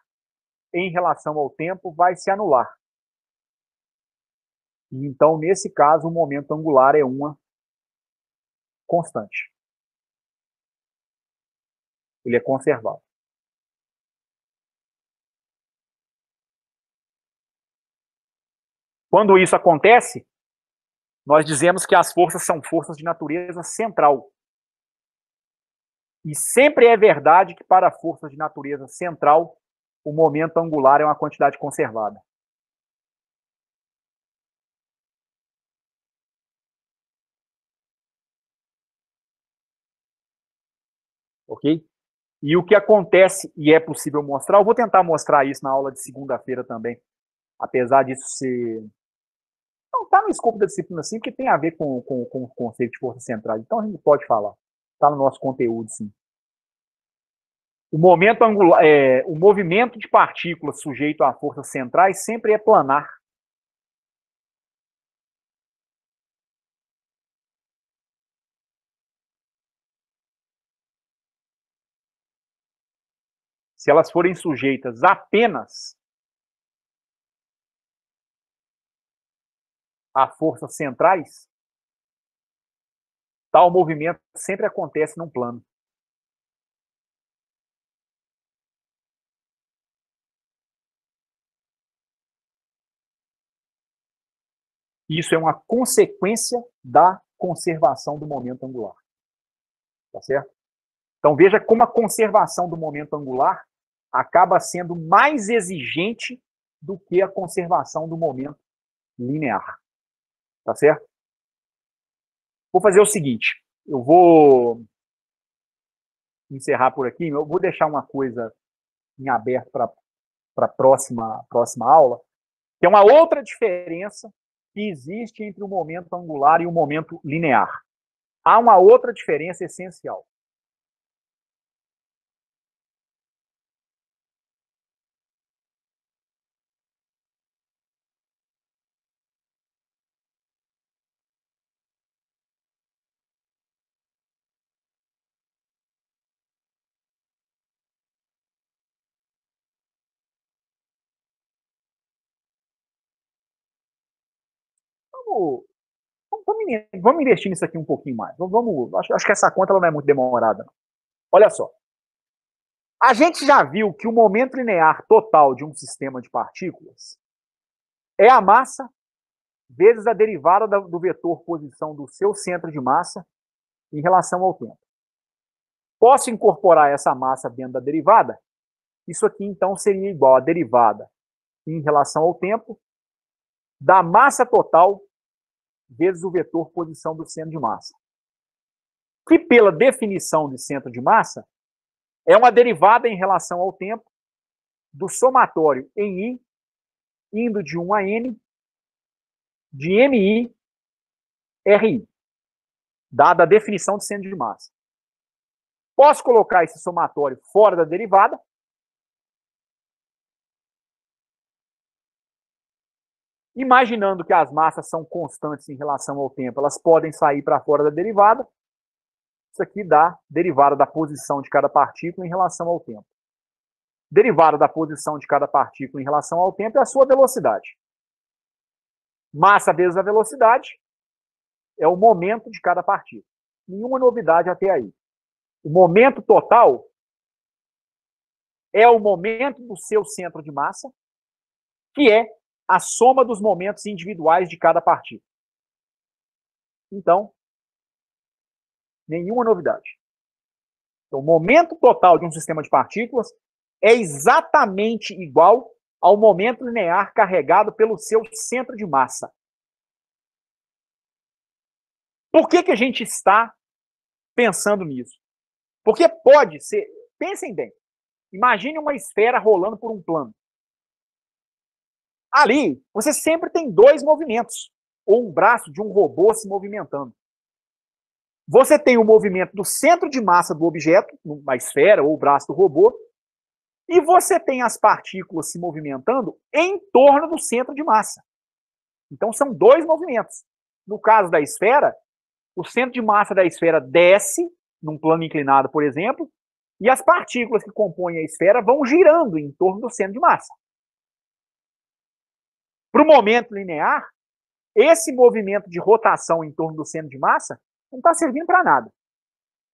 em relação ao tempo vai se anular. E então, nesse caso, o momento angular é uma constante. Ele é conservado. Quando isso acontece, nós dizemos que as forças são forças de natureza central. E sempre é verdade que para forças de natureza central, o momento angular é uma quantidade conservada. Ok? E o que acontece, e é possível mostrar, eu vou tentar mostrar isso na aula de segunda-feira também, apesar disso ser... Não está no escopo da disciplina, sim, porque tem a ver com o conceito de forças centrais. Então a gente pode falar. Está no nosso conteúdo, sim. O momento angular, o movimento de partículas sujeito a forças centrais sempre é planar. Se elas forem sujeitas apenas a forças centrais, tal movimento sempre acontece num plano. Isso é uma consequência da conservação do momento angular. Tá certo? Então veja como a conservação do momento angular acaba sendo mais exigente do que a conservação do momento linear. Tá certo? Vou fazer o seguinte, eu vou encerrar por aqui, eu vou deixar uma coisa em aberto para a próxima aula, que é uma outra diferença que existe entre o momento angular e o momento linear. Há uma outra diferença essencial. Vamos investir nisso aqui um pouquinho mais. Acho que essa conta ela não é muito demorada. Olha só. A gente já viu que o momento linear total de um sistema de partículas é a massa vezes a derivada do vetor posição do seu centro de massa em relação ao tempo. Posso incorporar essa massa dentro da derivada? Isso aqui, então, seria igual a derivada em relação ao tempo da massa total vezes o vetor posição do centro de massa. Que, pela definição de centro de massa, é uma derivada em relação ao tempo do somatório em I, indo de 1 a N, de MI, RI, dada a definição de centro de massa. Posso colocar esse somatório fora da derivada. Imaginando que as massas são constantes em relação ao tempo, elas podem sair para fora da derivada. Isso aqui dá derivada da posição de cada partícula em relação ao tempo. Derivada da posição de cada partícula em relação ao tempo é a sua velocidade. Massa vezes a velocidade é o momento de cada partícula. Nenhuma novidade até aí. O momento total é o momento do seu centro de massa, que é a soma dos momentos individuais de cada partícula. Então, nenhuma novidade. Então, o momento total de um sistema de partículas é exatamente igual ao momento linear carregado pelo seu centro de massa. Por que a gente está pensando nisso? Porque pode ser... Pensem bem. Imagine uma esfera rolando por um plano. Ali, você sempre tem dois movimentos, ou um braço de um robô se movimentando. Você tem o movimento do centro de massa do objeto, uma esfera ou o braço do robô, e você tem as partículas se movimentando em torno do centro de massa. Então, são dois movimentos. No caso da esfera, o centro de massa da esfera desce, num plano inclinado, por exemplo, e as partículas que compõem a esfera vão girando em torno do centro de massa. Para o momento linear, esse movimento de rotação em torno do centro de massa não está servindo para nada.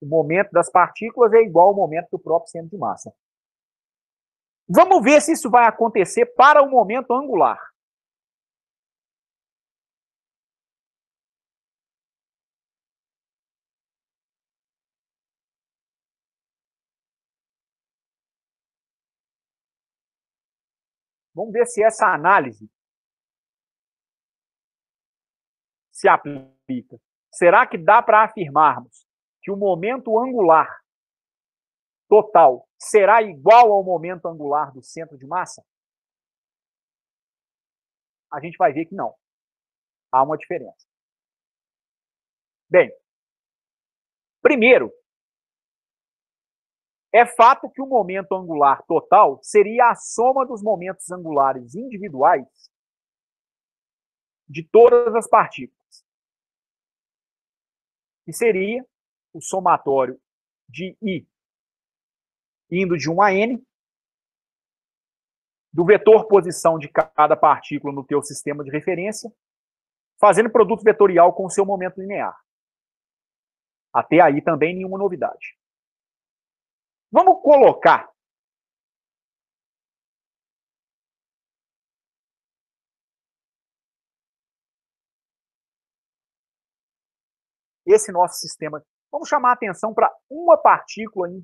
O momento das partículas é igual ao momento do próprio centro de massa. Vamos ver se isso vai acontecer para o momento angular. Vamos ver se essa análise se aplica. Será que dá para afirmarmos que o momento angular total será igual ao momento angular do centro de massa? A gente vai ver que não. Há uma diferença. Bem, primeiro, é fato que o momento angular total seria a soma dos momentos angulares individuais de todas as partículas. Que seria o somatório de I indo de 1 a N, do vetor posição de cada partícula no teu sistema de referência, fazendo produto vetorial com o seu momento linear. Até aí também nenhuma novidade. Vamos colocar esse nosso sistema. Vamos chamar a atenção para uma partícula em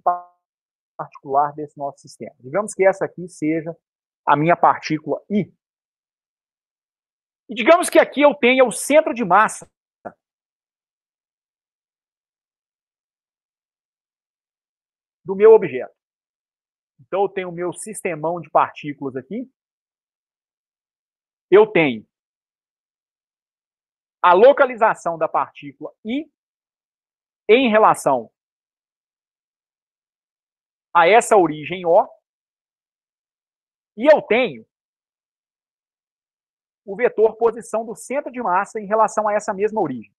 particular desse nosso sistema. Digamos que essa aqui seja a minha partícula I. E digamos que aqui eu tenha o centro de massa do meu objeto. Então, eu tenho o meu sistemão de partículas aqui. Eu tenho a localização da partícula I em relação a essa origem O. E eu tenho o vetor posição do centro de massa em relação a essa mesma origem.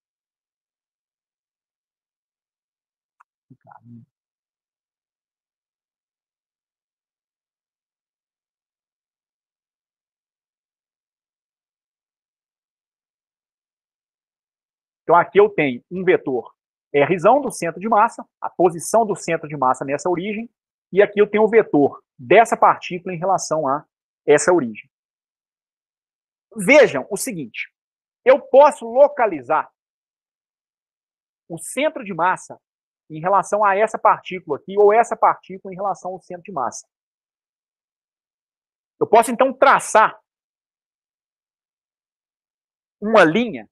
Então, aqui eu tenho um vetor R do centro de massa, a posição do centro de massa nessa origem, e aqui eu tenho o vetor dessa partícula em relação a essa origem. Vejam o seguinte, eu posso localizar o centro de massa em relação a essa partícula aqui, ou essa partícula em relação ao centro de massa. Eu posso, então, traçar uma linha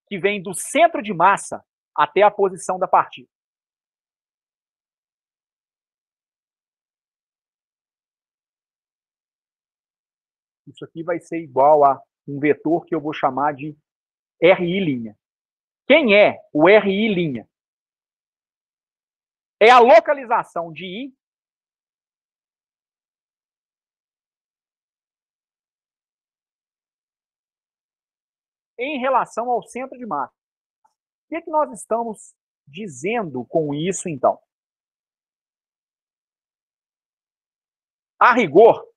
que vem do centro de massa até a posição da partícula. Isso aqui vai ser igual a um vetor que eu vou chamar de RI'. Quem é o RI'? É a localização de I em relação ao centro de massa. O que é que nós estamos dizendo com isso, então? A rigor,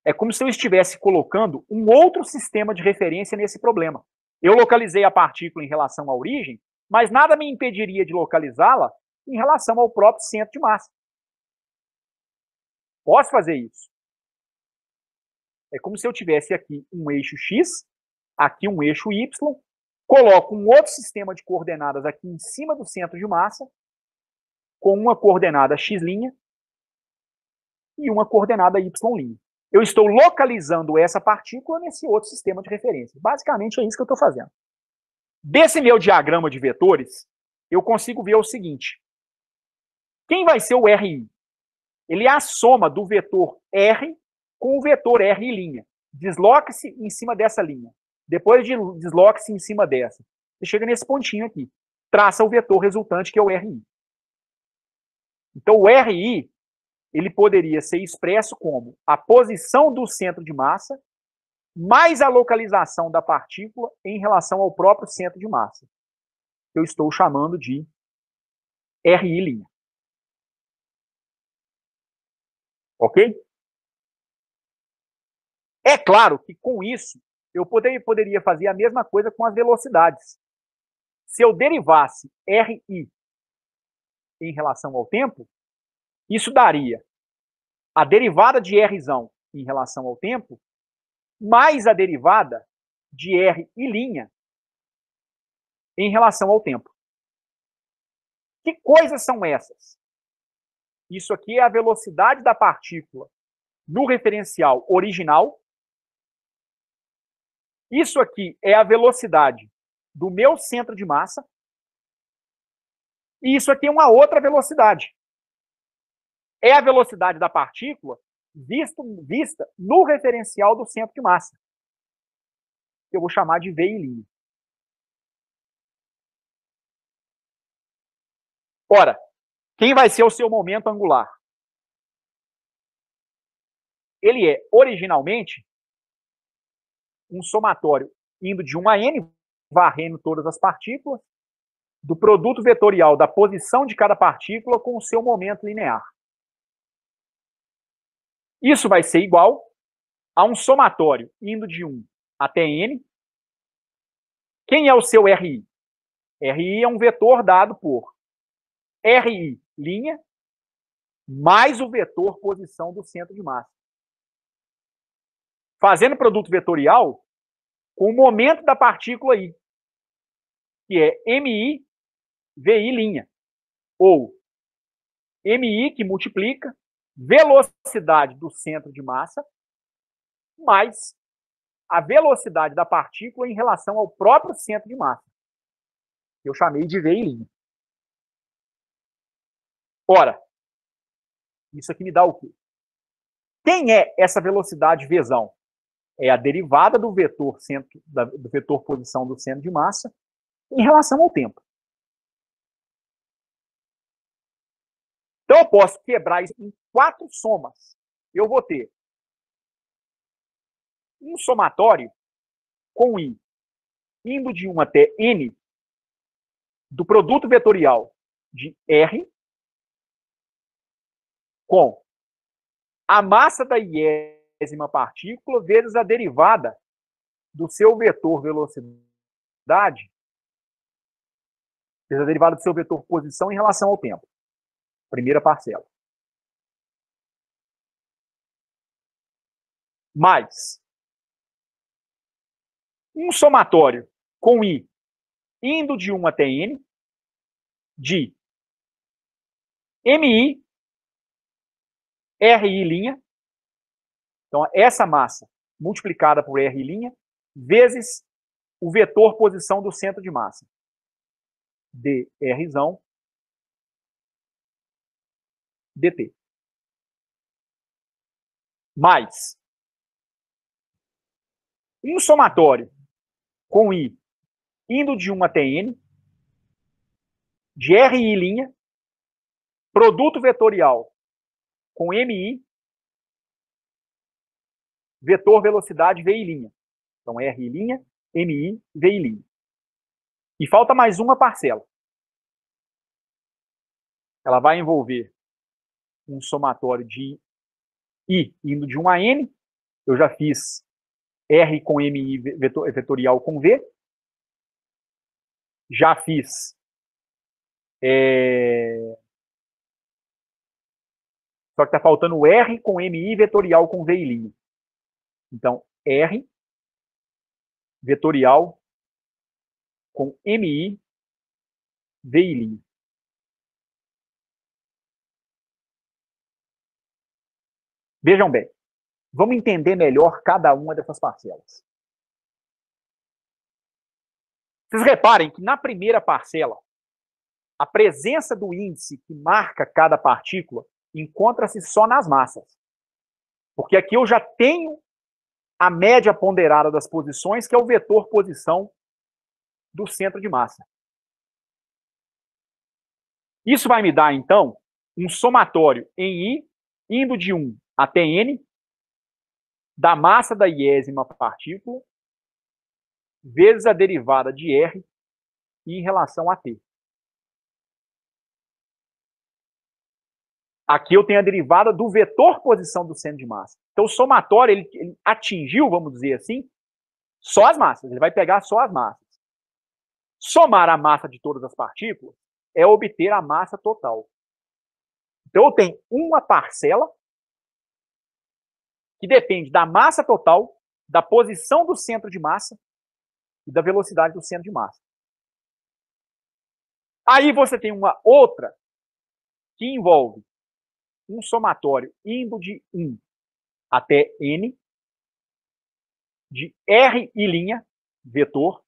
é como se eu estivesse colocando um outro sistema de referência nesse problema. Eu localizei a partícula em relação à origem, mas nada me impediria de localizá-la em relação ao próprio centro de massa. Posso fazer isso. É como se eu tivesse aqui um eixo X, aqui um eixo Y, coloco um outro sistema de coordenadas aqui em cima do centro de massa, com uma coordenada X' e uma coordenada Y'. Eu estou localizando essa partícula nesse outro sistema de referência. Basicamente é isso que eu estou fazendo. Desse meu diagrama de vetores, eu consigo ver o seguinte. Quem vai ser o RI? Ele é a soma do vetor R com o vetor R'. Desloque-se em cima dessa linha. Depois desloque-se em cima dessa. Você chega nesse pontinho aqui. Traça o vetor resultante, que é o RI. Então, o RI, ele poderia ser expresso como a posição do centro de massa mais a localização da partícula em relação ao próprio centro de massa. Eu estou chamando de RI'. Ok? É claro que com isso, eu poderia fazer a mesma coisa com as velocidades. Se eu derivasse RI em relação ao tempo, isso daria a derivada de Rzão em relação ao tempo, mais a derivada de RI' em relação ao tempo. Que coisas são essas? Isso aqui é a velocidade da partícula no referencial original. Isso aqui é a velocidade do meu centro de massa. E isso aqui é uma outra velocidade. É a velocidade da partícula vista no referencial do centro de massa, que eu vou chamar de VI'. Ora, quem vai ser o seu momento angular? Ele é, originalmente, um somatório indo de 1 a n, varrendo todas as partículas, do produto vetorial da posição de cada partícula com o seu momento linear. Isso vai ser igual a um somatório indo de 1 até n. Quem é o seu RI? RI é um vetor dado por RI' mais o vetor posição do centro de massa. Fazendo produto vetorial com o momento da partícula I, que é MI VI', ou MI que multiplica velocidade do centro de massa mais a velocidade da partícula em relação ao próprio centro de massa, que eu chamei de VI'. Ora, isso aqui me dá o quê? Quem é essa velocidade Vzão? É a derivada do vetor posição do centro de massa em relação ao tempo. Então, eu posso quebrar isso em 4 somas. Eu vou ter um somatório com I indo de 1 até N do produto vetorial de R com a massa da iésima partícula vezes a derivada do seu vetor velocidade, vezes a derivada do seu vetor posição em relação ao tempo. Primeira parcela. Mais um somatório com I indo de 1 até N de MI RI'. Então, essa massa multiplicada por RI' vezes o vetor posição do centro de massa. dRzão dt. Mais um somatório com I indo de 1 até N de RI', produto vetorial com MI, vetor velocidade VI'. Então, RI', MI, VI'. E falta mais uma parcela. Ela vai envolver um somatório de I indo de 1 a N. Eu já fiz R com MI vetorial com V. Já fiz só que está faltando o R com MI vetorial com VI'. Então, R vetorial com MI VI'. Vejam bem, vamos entender melhor cada uma dessas parcelas. Vocês reparem que na primeira parcela, a presença do índice que marca cada partícula encontra-se só nas massas. Porque aqui eu já tenho a média ponderada das posições, que é o vetor posição do centro de massa. Isso vai me dar, então, um somatório em I, indo de 1 até N, da massa da iésima partícula vezes a derivada de R em relação a T. Aqui eu tenho a derivada do vetor posição do centro de massa. Então, o somatório, ele atingiu, vamos dizer assim, só as massas. Ele vai pegar só as massas. Somar a massa de todas as partículas é obter a massa total. Então, eu tenho uma parcela que depende da massa total, da posição do centro de massa e da velocidade do centro de massa. Aí você tem uma outra que envolve um somatório indo de 1 até N, de R I', vetor,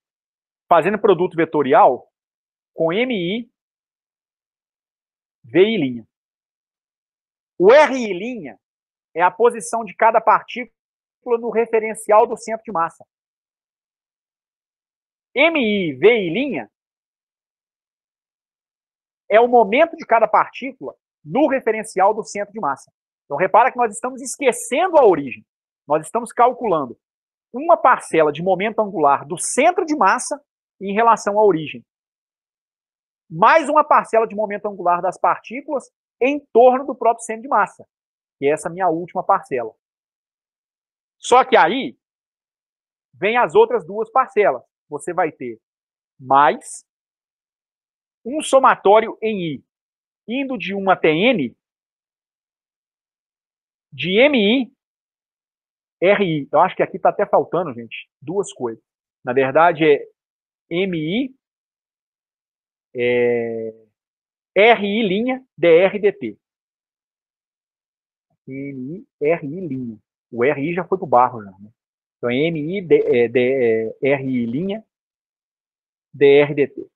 fazendo produto vetorial com MI, VI'. O RI' é a posição de cada partícula no referencial do centro de massa. MI, VI' é o momento de cada partícula no referencial do centro de massa. Então, repara que nós estamos esquecendo a origem. Nós estamos calculando uma parcela de momento angular do centro de massa em relação à origem, mais uma parcela de momento angular das partículas em torno do próprio centro de massa, que é essa minha última parcela. Só que aí vem as outras duas parcelas. Você vai ter mais um somatório em I, indo de 1 até N, de MI, RI. Eu acho que aqui está até faltando, gente, duas coisas. Na verdade, é MI, RI', DR, DT. MI, RI'. O RI já foi para o barro, já, né? Então, MI, RI', DR, DT.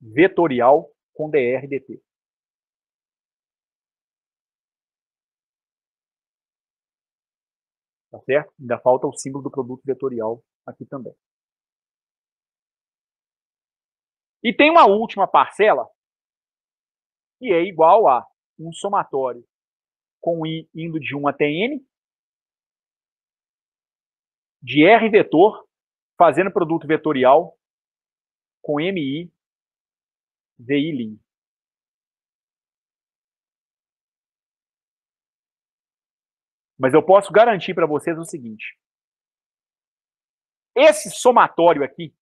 Vetorial com DR, DT. Tá certo? Ainda falta o símbolo do produto vetorial aqui também. E tem uma última parcela que é igual a um somatório com I indo de 1 até N, de R vetor, fazendo produto vetorial com MI, VI'. Mas eu posso garantir para vocês o seguinte: esse somatório aqui,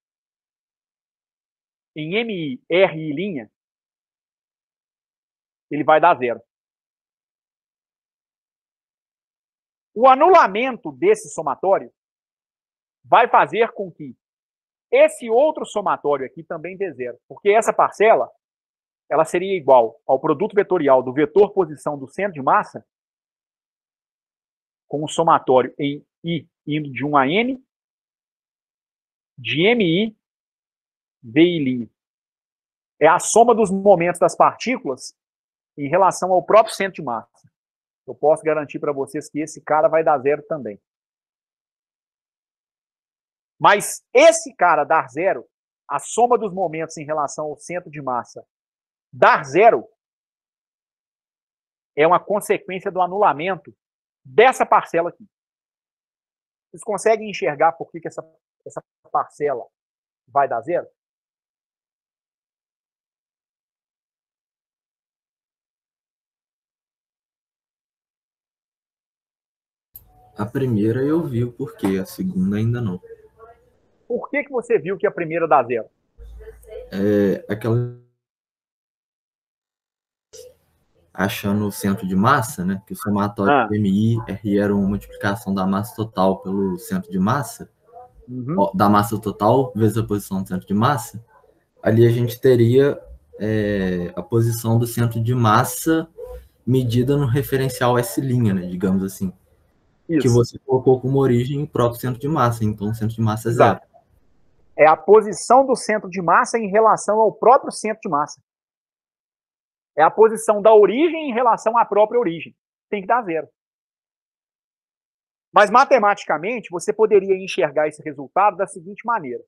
em MI, RI', ele vai dar zero. O anulamento desse somatório vai fazer com que esse outro somatório aqui também dê zero, porque essa parcela ela seria igual ao produto vetorial do vetor posição do centro de massa com o somatório em I indo de 1 a N, de MI, VI'. É a soma dos momentos das partículas em relação ao próprio centro de massa. Eu posso garantir para vocês que esse cara vai dar zero também. Mas esse cara dar zero, a soma dos momentos em relação ao centro de massa dar zero, é uma consequência do anulamento dessa parcela aqui. Vocês conseguem enxergar por que essa parcela vai dar zero? A primeira eu vi o porquê, a segunda ainda não. Por que você viu que a primeira dá zero? Aquela achando o centro de massa, né? Que o somatório de MI, RI era uma multiplicação da massa total pelo centro de massa, da massa total vezes a posição do centro de massa. Ali a gente teria a posição do centro de massa medida no referencial S', né? Digamos assim. Isso. Que você colocou como origem o próprio centro de massa. Então, o centro de massa é zero. É a posição do centro de massa em relação ao próprio centro de massa. É a posição da origem em relação à própria origem. Tem que dar zero. Mas, matematicamente, você poderia enxergar esse resultado da seguinte maneira.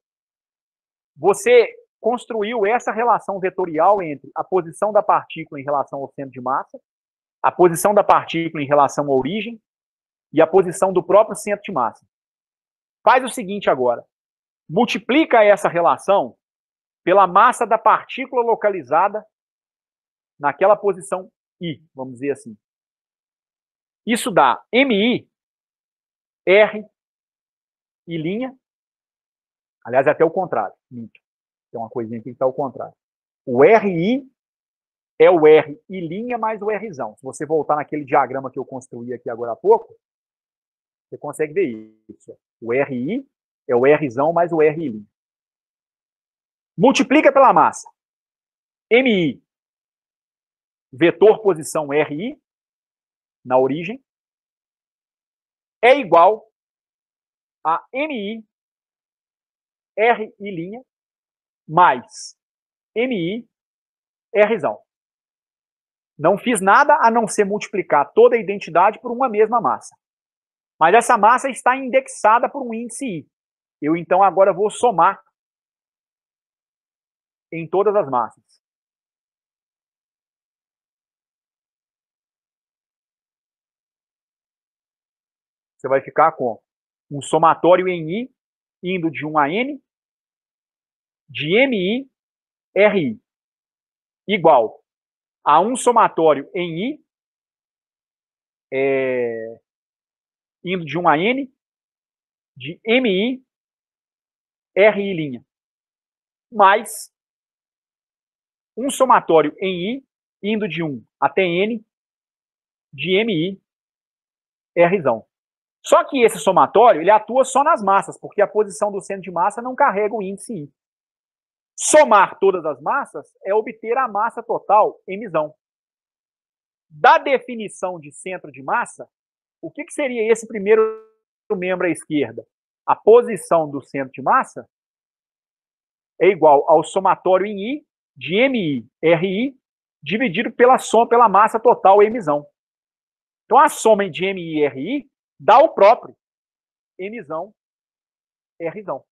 Você construiu essa relação vetorial entre a posição da partícula em relação ao centro de massa, a posição da partícula em relação à origem e a posição do próprio centro de massa. Faz o seguinte agora. Multiplica essa relação pela massa da partícula localizada naquela posição I, vamos dizer assim. Isso dá MI, R, I', aliás, é até o contrário. Tem uma coisinha aqui que está ao contrário. O RI é o R I' mais o Rzão. Se você voltar naquele diagrama que eu construí aqui agora há pouco, você consegue ver isso. O RI é o Rzão mais o RI'. Multiplica pela massa. MI, vetor posição RI, na origem, é igual a MI, RI' mais MI, Rzão. Não fiz nada a não ser multiplicar toda a identidade por uma mesma massa. Mas essa massa está indexada por um índice I. Eu, então, agora vou somar em todas as massas. Você vai ficar com um somatório em I, indo de 1 a N, de MI, RI, igual a um somatório em I, indo de 1 a N, de MI, RI', mais um somatório em I, indo de 1 até N, de MI, Rzão. Só que esse somatório, ele atua só nas massas, porque a posição do centro de massa não carrega o índice I. Somar todas as massas é obter a massa total, Mzão. Da definição de centro de massa, o que seria esse primeiro membro à esquerda? A posição do centro de massa é igual ao somatório em I de MI, RI, dividido pela massa total, Mzão. Então, a soma de MI e RI dá o próprio Mzão, Rzão.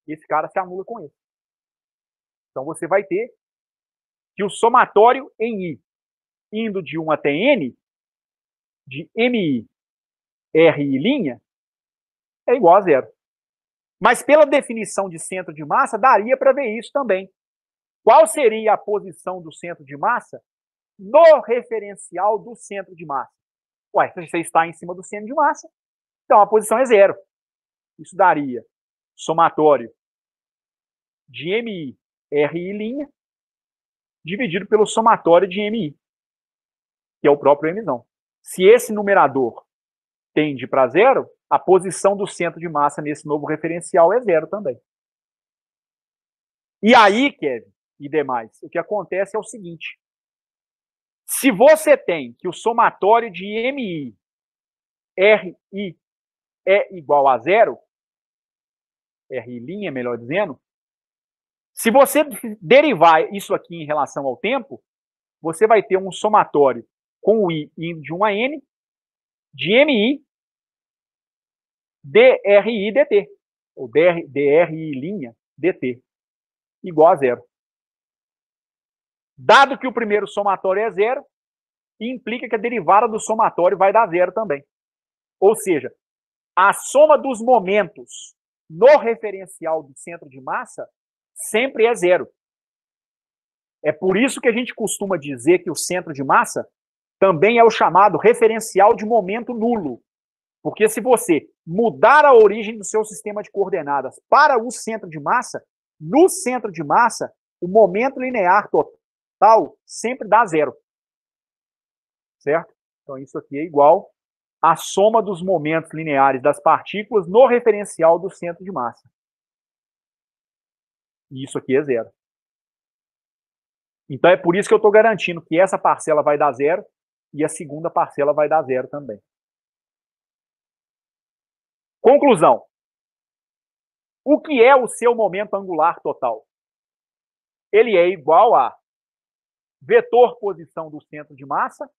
Esse cara se anula com esse. Então, você vai ter que o somatório em I, indo de 1 até N, de MI, RI', é igual a zero. Mas pela definição de centro de massa, daria para ver isso também. Qual seria a posição do centro de massa no referencial do centro de massa? Ué, você está em cima do centro de massa, então a posição é zero. Isso daria somatório de MI, RI', dividido pelo somatório de MI, que é o próprio Mzão. Se esse numerador tende para zero, a posição do centro de massa nesse novo referencial é zero também. E aí, Kevin e demais, o que acontece é o seguinte. Se você tem que o somatório de MI, RI é igual a zero, RI', melhor dizendo, se você derivar isso aqui em relação ao tempo, você vai ter um somatório com o I indo de 1 a N, de MI, DRI dt, ou DRI' dt, igual a zero. Dado que o primeiro somatório é zero, implica que a derivada do somatório vai dar zero também. Ou seja, a soma dos momentos no referencial do centro de massa sempre é zero. É por isso que a gente costuma dizer que o centro de massa também é o chamado referencial de momento nulo. Porque se você mudar a origem do seu sistema de coordenadas para o centro de massa, no centro de massa, o momento linear total sempre dá zero. Certo? Então isso aqui é igual à soma dos momentos lineares das partículas no referencial do centro de massa. E isso aqui é zero. Então é por isso que eu estou garantindo que essa parcela vai dar zero e a segunda parcela vai dar zero também. Conclusão. O que é o seu momento angular total? Ele é igual a vetor posição do centro de massa,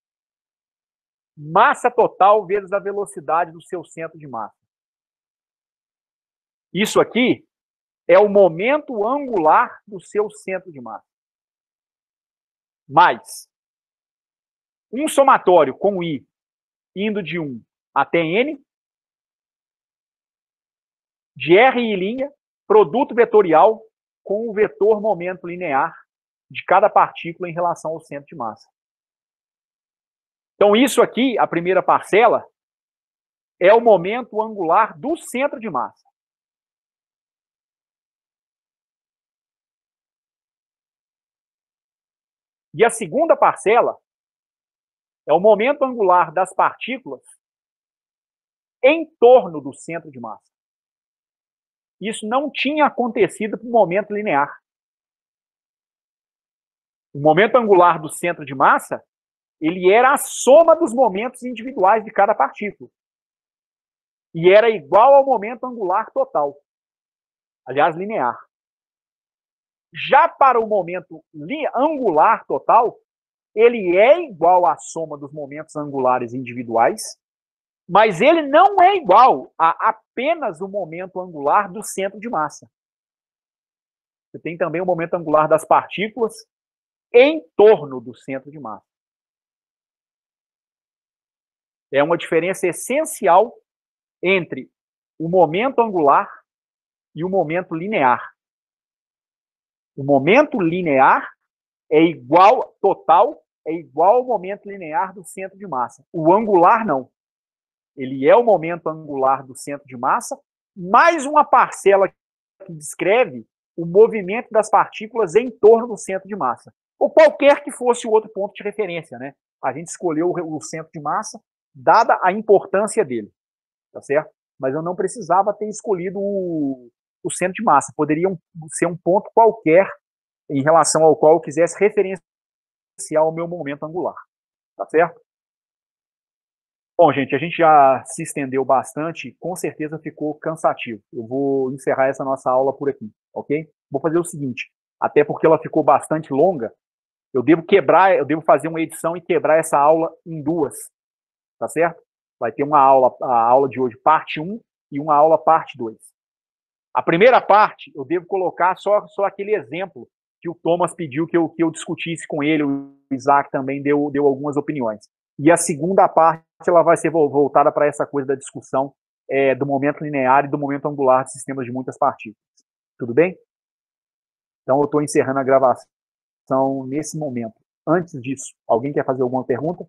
massa total vezes a velocidade do seu centro de massa. Isso aqui é o momento angular do seu centro de massa. Mais Um somatório com I indo de 1 até N, de R', produto vetorial com o vetor momento linear de cada partícula em relação ao centro de massa. Então, isso aqui, a primeira parcela, é o momento angular do centro de massa. E a segunda parcela é o momento angular das partículas em torno do centro de massa. Isso não tinha acontecido para o momento linear. O momento angular do centro de massa, ele era a soma dos momentos individuais de cada partícula. E era igual ao momento angular total. Aliás, linear. Já para o momento angular total, ele é igual à soma dos momentos angulares individuais, mas ele não é igual a apenas o momento angular do centro de massa. Você tem também o momento angular das partículas em torno do centro de massa. É uma diferença essencial entre o momento angular e o momento linear. O momento linear é igual, total, é igual ao momento linear do centro de massa. O angular, não. Ele é o momento angular do centro de massa, mais uma parcela que descreve o movimento das partículas em torno do centro de massa. Ou qualquer que fosse o outro ponto de referência, né? A gente escolheu o centro de massa, dada a importância dele, tá certo? Mas eu não precisava ter escolhido o centro de massa. Poderia ser um ponto qualquer em relação ao qual eu quisesse referenciar o meu momento angular, tá certo? Bom, gente, a gente já se estendeu bastante, com certeza ficou cansativo. Eu vou encerrar essa nossa aula por aqui, ok? Vou fazer o seguinte, até porque ela ficou bastante longa, eu devo fazer uma edição e quebrar essa aula em duas, tá certo? Vai ter a aula de hoje, parte 1, e uma aula, parte 2. A primeira parte, eu devo colocar só aquele exemplo que o Thomas pediu que eu discutisse com ele, o Isaac também deu algumas opiniões. E a segunda parte, ela vai ser voltada para essa coisa da discussão do momento linear e do momento angular de sistemas de muitas partículas. Tudo bem? Então, eu estou encerrando a gravação nesse momento. Antes disso, alguém quer fazer alguma pergunta?